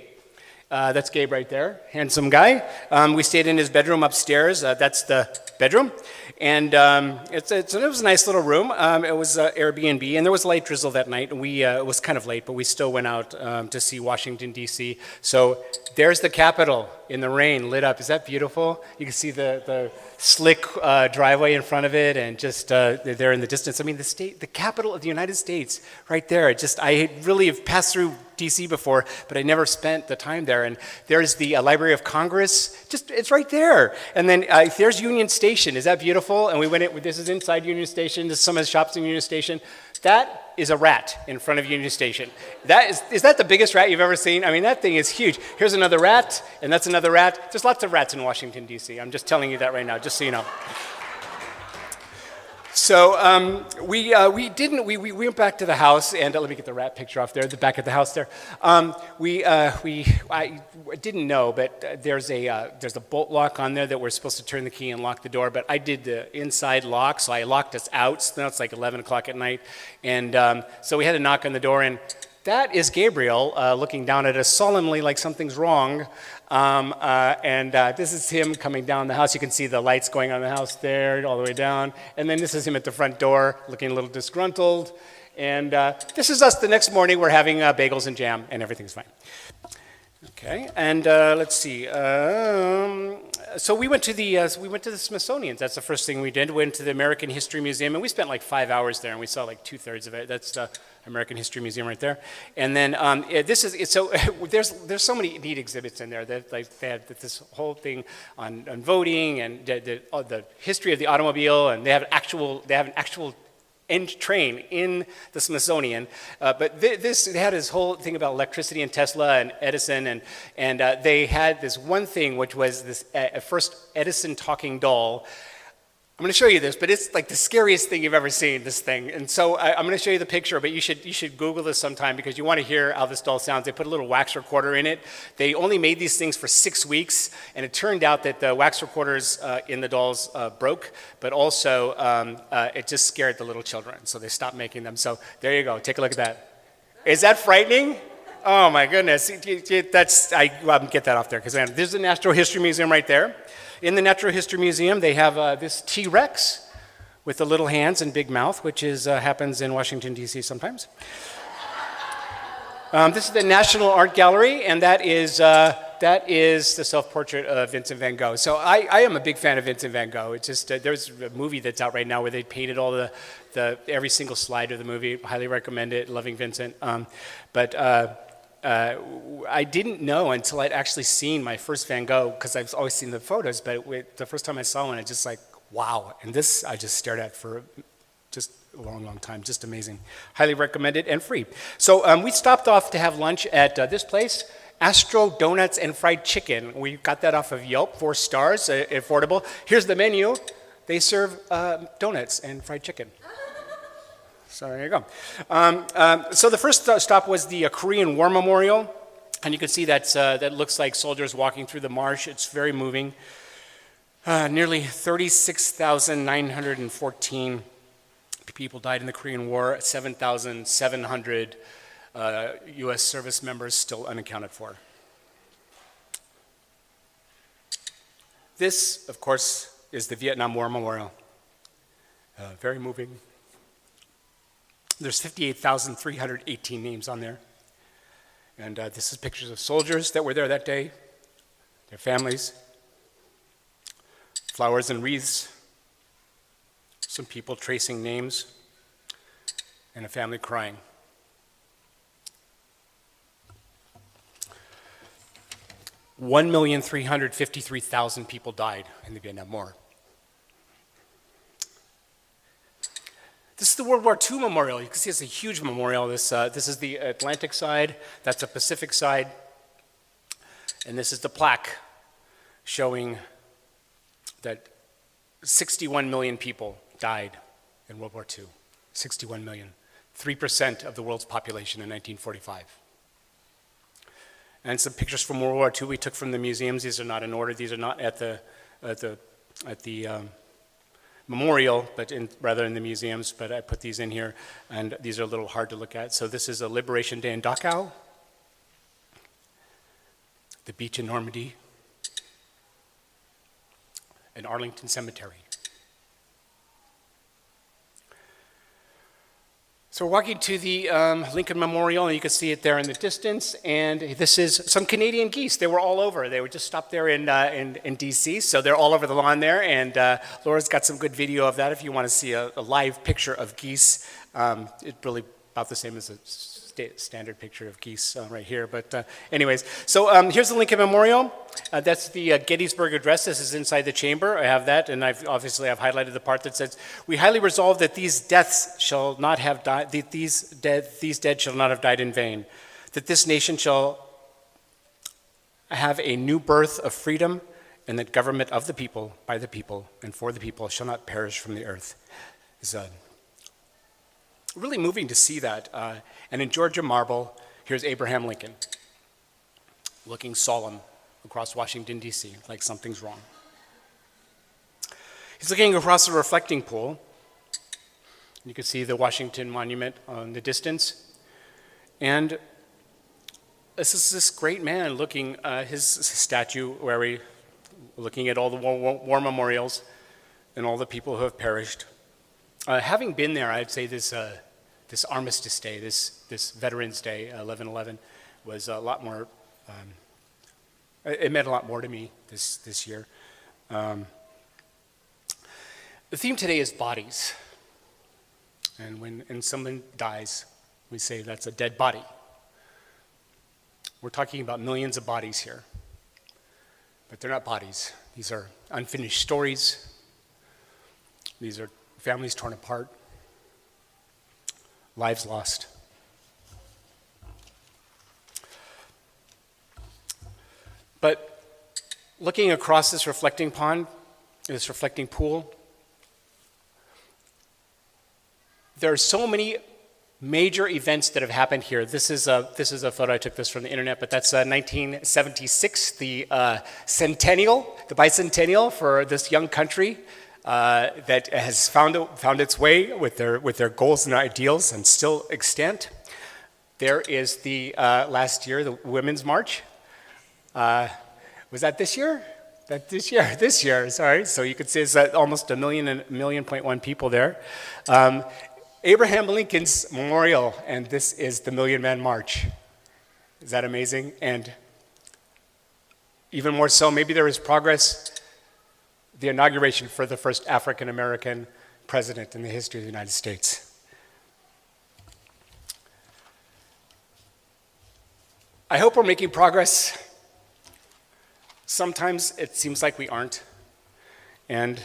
That's Gabe right there, handsome guy. We stayed in his bedroom upstairs. That's the bedroom. And it was a nice little room. It was Airbnb, and there was light drizzle that night. And it was kind of late, but we still went out to see Washington, D.C. So there's the Capitol in the rain, lit up. Is that beautiful? You can see the slick driveway in front of it, and just there in the distance. I mean, the capital of the United States, right there. I really have passed through D.C. before, but I never spent the time there. And there's the Library of Congress. It's right there. And then there's Union Station. Is that beautiful? And we went in. This is inside Union Station. This is some of the shops in Union Station. That is a rat in front of Union Station. Is that the biggest rat you've ever seen? I mean, that thing is huge. Here's another rat, and that's another rat. There's lots of rats in Washington, D.C. I'm just telling you that right now, just so you know. So we went back to the house, and let me get the rat picture off there, the back of the house there. I didn't know, but there's a bolt lock on there that we're supposed to turn the key and lock the door, but I did the inside lock, so I locked us out. So now it's like 11 o'clock at night, and so we had to knock on the door, and that is Gabriel looking down at us solemnly like something's wrong. This is him coming down the house. You can see the lights going on the house there, all the way down. And then this is him at the front door, looking a little disgruntled. And this is us the next morning. We're having bagels and jam, and everything's fine. Okay, and let's see. So we went to the Smithsonian. That's the first thing we did. We went to the American History Museum, and we spent like 5 hours there, and we saw like 2/3 of it. That's the American History Museum right there. And then there's so many neat exhibits in there. They had this whole thing on voting and the history of the automobile, and they have an actual train in the Smithsonian, but they had this whole thing about electricity and Tesla and Edison, and they had this one thing which was this first Edison talking doll. I'm going to show you this, but it's like the scariest thing you've ever seen, this thing. And so I'm going to show you the picture, but you should Google this sometime because you want to hear how this doll sounds. They put a little wax recorder in it. They only made these things for 6 weeks, and it turned out that the wax recorders in the dolls broke, but also it just scared the little children, so they stopped making them. So there you go. Take a look at that. Is that frightening? Oh my goodness. Get that off there because there's the Natural History Museum right there. In the Natural History Museum, they have this T-Rex with the little hands and big mouth, which happens in Washington, D.C. sometimes. This is the National Art Gallery, and that is the self-portrait of Vincent van Gogh. So I am a big fan of Vincent van Gogh. It's just there's a movie that's out right now where they painted all the every single slide of the movie. Highly recommend it. Loving Vincent. I didn't know until I'd actually seen my first Van Gogh, because I've always seen the photos, but the first time I saw one, I just like, wow. And this I just stared at for just a long, long time. Just amazing. Highly recommended and free. So we stopped off to have lunch at this place, Astro Donuts and Fried Chicken. We got that off of Yelp, 4 stars, affordable. Here's the menu. They serve donuts and fried chicken. So there you go. So the first stop was the Korean War Memorial. And you can see that looks like soldiers walking through the marsh. It's very moving. Nearly 36,914 people died in the Korean War, 7,700 U.S. service members still unaccounted for. This, of course, is the Vietnam War Memorial. Very moving. There's 58,318 names on there. And this is pictures of soldiers that were there that day, their families, flowers and wreaths, some people tracing names, and a family crying. $1,353,000 people died in the Vietnam War. This is the World War II memorial. You can see it's a huge memorial. This is the Atlantic side, that's the Pacific side, and this is the plaque showing that 61 million people died in World War II. 61 million. 3% of the world's population in 1945. And some pictures from World War II we took from the museums. These are not in order. These are not at the memorial, but rather in the museums. But I put these in here, and these are a little hard to look at. So this is a Liberation Day in Dachau, the beach in Normandy, and Arlington Cemetery. So we're walking to the Lincoln Memorial, and you can see it there in the distance. And this is some Canadian geese. They were all over. They were just stopped there in DC, so they're all over the lawn there. And Laura's got some good video of that if you want to see a live picture of geese. It's really about the same as a standard picture of geese right here. But anyways, so here's the Lincoln Memorial. That's the Gettysburg Address. This is inside the chamber. I have that, and I've highlighted the part that says, "We highly resolve that these deaths shall not have died. These dead shall not have died in vain. That this nation shall have a new birth of freedom, and that government of the people, by the people, and for the people shall not perish from the earth." It's really moving to see that. And in Georgia marble, here's Abraham Lincoln, looking solemn across Washington, D.C., like something's wrong. He's looking across a reflecting pool. You can see the Washington Monument in the distance. And this is this great man looking at his statue where we're looking at all the war memorials and all the people who have perished. Having been there, I'd say this Armistice Day, this Veterans Day, 11/11, was a lot more. It meant a lot more to me this year. The theme today is bodies, and when someone dies, we say that's a dead body. We're talking about millions of bodies here, but they're not bodies. These are unfinished stories. These are families torn apart. Lives lost. But looking across this reflecting pond, this reflecting pool, there are so many major events that have happened here. This is a photo. I took this from the internet, but that's 1976, the centennial, the bicentennial for this young country. That has found its way with their goals and ideals and still extant. There is the last year, the Women's March. Was that this year? This year, sorry. So you could see it's almost 1.1 people there. Abraham Lincoln's memorial, and this is the Million Man March. Is that amazing? And even more so, maybe there is progress. The inauguration for the first African-American president in the history of the United States. I hope we're making progress. Sometimes it seems like we aren't. And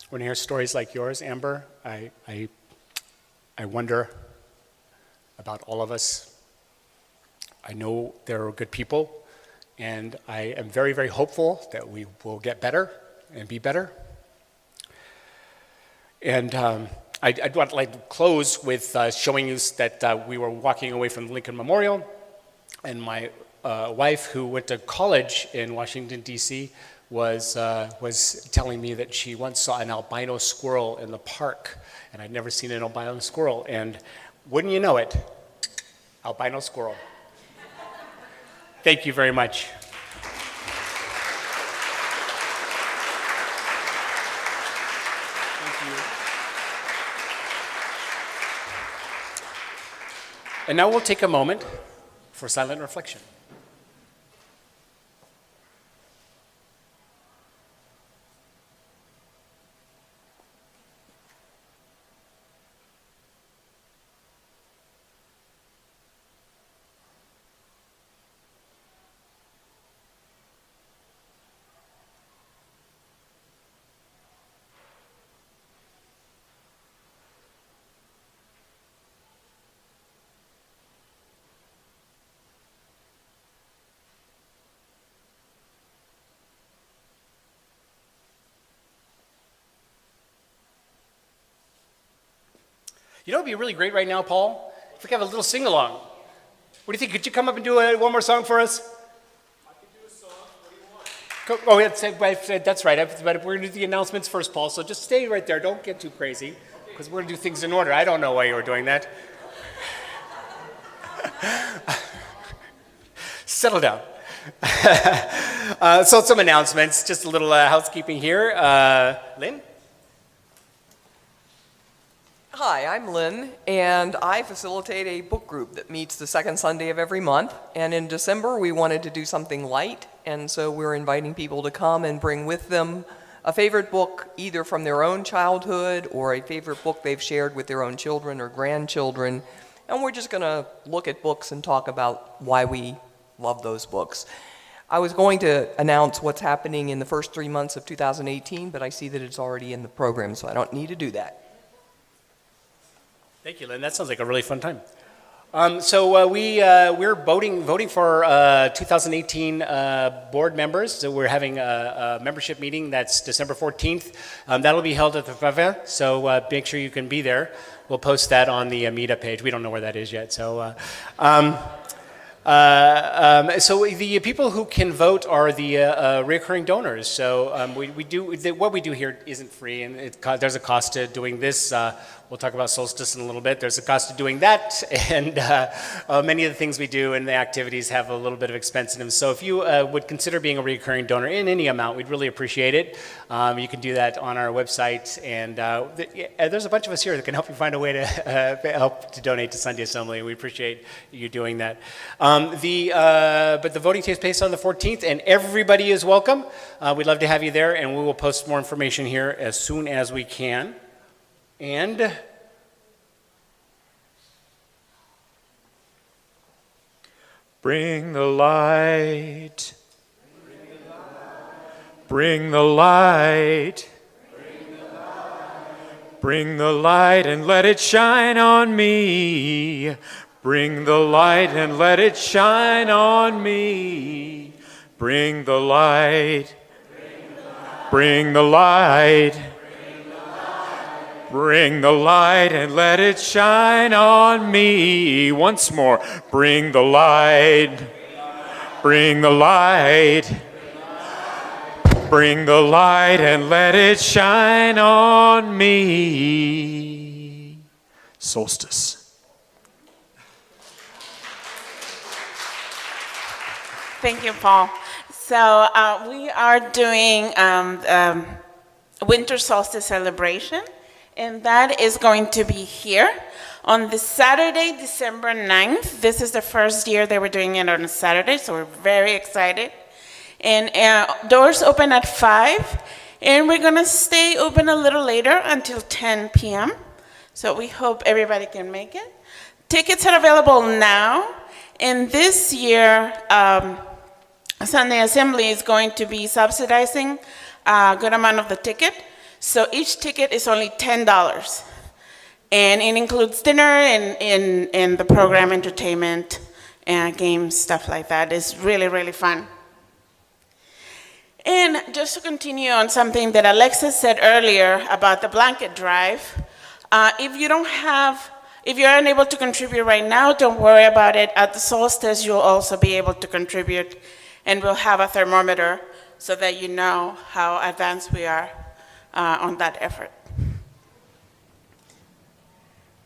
when I hear stories like yours, Amber, I wonder about all of us. I know there are good people, and I am very, very hopeful that we will get better and be better. And I'd like to close with showing you that we were walking away from the Lincoln Memorial, and my wife, who went to college in Washington, D.C., was telling me that she once saw an albino squirrel in the park, and I'd never seen an albino squirrel, and wouldn't you know it, albino squirrel. Thank you very much. Thank you. And now we'll take a moment for silent reflection. You know what would be really great right now, Paul? If we could have a little sing-along. What do you think? Could you come up and do one more song for us? I can do a song. What do you want? Oh, that's right. But we're going to do the announcements first, Paul, so just stay right there. Don't get too crazy, because we're going to do things in order. I don't know why you were doing that. Settle down. So some announcements, just a little housekeeping here. Lynn? Hi, I'm Lynn, and I facilitate a book group that meets the second Sunday of every month. And in December, we wanted to do something light, and so we're inviting people to come and bring with them a favorite book, either from their own childhood or a favorite book they've shared with their own children or grandchildren. And we're just going to look at books and talk about why we love those books. I was going to announce what's happening in the first 3 months of 2018, but I see that it's already in the program, so I don't need to do that. Thank you, Lynn. That sounds like a really fun time. We're voting for 2018 board members. So we're having a membership meeting that's December 14th. That'll be held at the Favela, so make sure you can be there. We'll post that on the meetup page. We don't know where that is yet. So the people who can vote are the recurring donors. So what we do here isn't free, and there's a cost to doing this. We'll talk about solstice in a little bit. There's a cost to doing that, and many of the things we do and the activities have a little bit of expense in them. So if you would consider being a recurring donor in any amount, we'd really appreciate it. You can do that on our website, and there's a bunch of us here that can help you find a way to help to donate to Sunday Assembly. We appreciate you doing that. But the voting takes place on the 14th, and everybody is welcome. We'd love to have you there, and we will post more information here as soon as we can. And bring the light. Bring the light. Bring the light and let it shine on me. Bring the light and let it shine on me. Bring the light. Bring the light. Bring the light and let it shine on me. Once more. Bring the light. Bring the light. Bring the light and let it shine on me. Solstice. Thank you, Paul. So we are doing winter solstice celebration, and that is going to be here on the Saturday, December 9th. This is the first year that we're doing it on a Saturday, so we're very excited. And doors open at 5, and we're gonna stay open a little later until 10 p.m. So we hope everybody can make it. Tickets are available now, And this year, Sunday Assembly is going to be subsidizing a good amount of the ticket. So each ticket is only $10. And it includes dinner and the program, entertainment, and games, stuff like that. It's really, really fun. And just to continue on something that Alexis said earlier about the blanket drive, if you're unable to contribute right now, don't worry about it. At the solstice, you'll also be able to contribute, and we'll have a thermometer so that you know how advanced we are on that effort.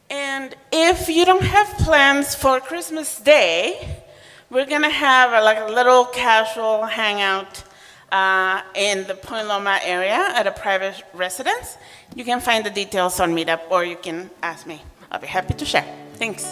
And if you don't have plans for Christmas Day, we're gonna have a little casual hangout in the Point Loma area at a private residence. You can find the details on Meetup, or you can ask me. I'll be happy to share. Thanks.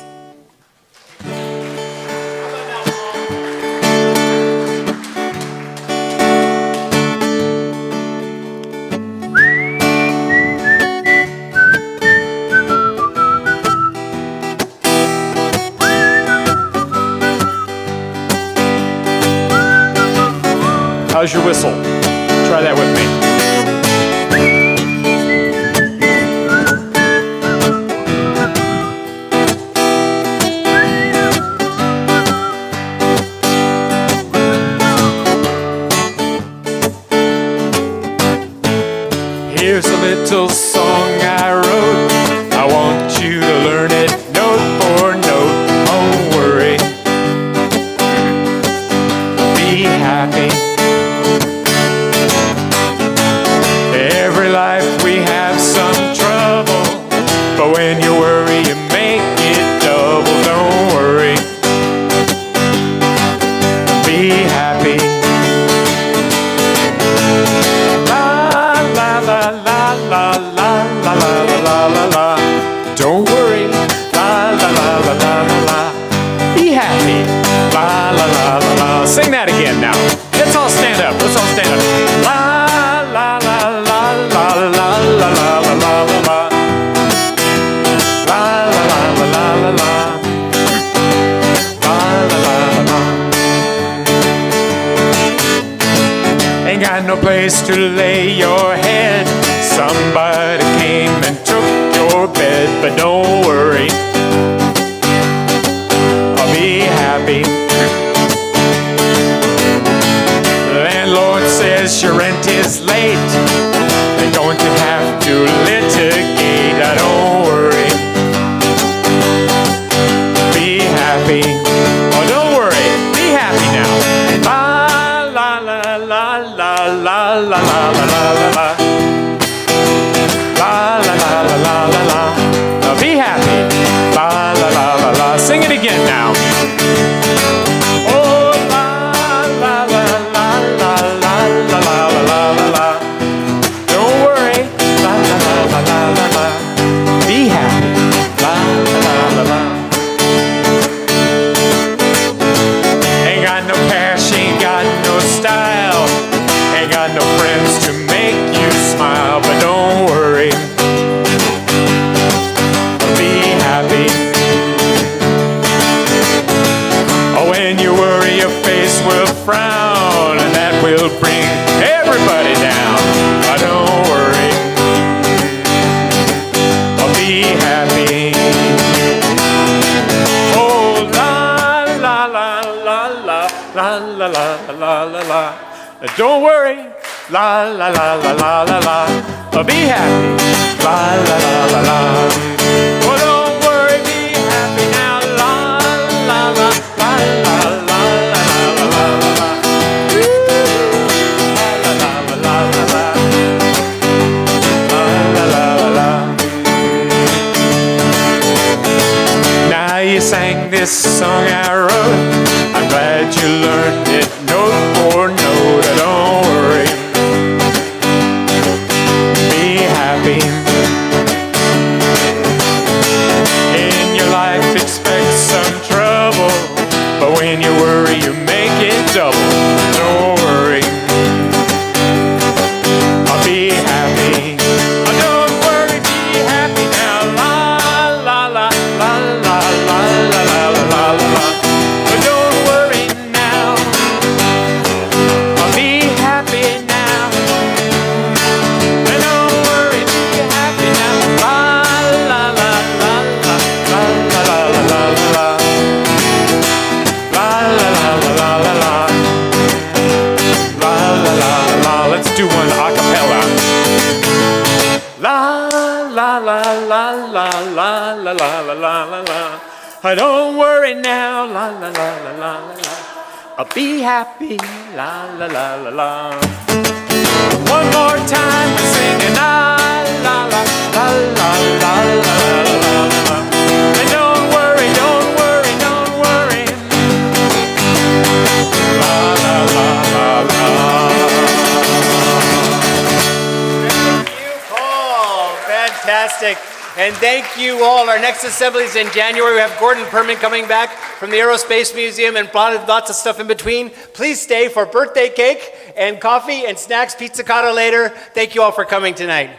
How's your whistle? Try that with me. Here's a little song I wrote. I want you to learn it note for note. Don't worry. Be happy. Every life we have some trouble, but when you worry you make it double. Don't worry. Be happy. La la la la la la la. Don't worry. La la la la la la la. Be happy. La la la la la. Sing that again now. Let's all stand up. Let's all stand up. La la la la la la la la la la la. La la la la la la la. La la la la la. Ain't got no place to lay your head. Somebody came and took your bed, but don't worry. I'll be happy. The landlord says your rent is late. They're going to have to litigate. Don't worry. Be happy. Oh, don't worry. Be happy now. La la la la la la la la la la la. La la la la la la la. Now be happy. La la la la la. Sing it again now. Oh la la la la la la la la la la la. Don't worry. La la la la la la la. Be happy. La la la la la. Ain't got no cash, ain't got no style, ain't got no friends to make you smile, but don't worry. Be happy. Oh, when you worry, your face will frown, and that will bring everybody down. But don't worry. Oh, be happy. Oh, la la la la la la la la la la la. Don't worry. La la la la la la la. Be happy. La la la la la. Oh, don't worry, be happy now. La la la la la la la la la la. La la la la la la. La la la la. Now you sang this song I wrote. I'm glad you learned it note for note. Don't worry. Be happy. In your life expect some trouble, but when you worry you make it double. Don't worry. I'll be happy. Oh, don't worry, be happy now. La la la la la la la la la la la. la la la la la la. Don't worry now, la la la la la la. I'll be happy, la la la la la. One more time, we're singing la la la la la la la la. And don't worry, don't worry, don't worry. La la la la la. Thank you, Paul. Fantastic. And thank you all. Our next assembly is in January. We have Gordon Perman coming back from the Aerospace Museum and lots of stuff in between. Please stay for birthday cake and coffee and snacks, pizza cotta later. Thank you all for coming tonight.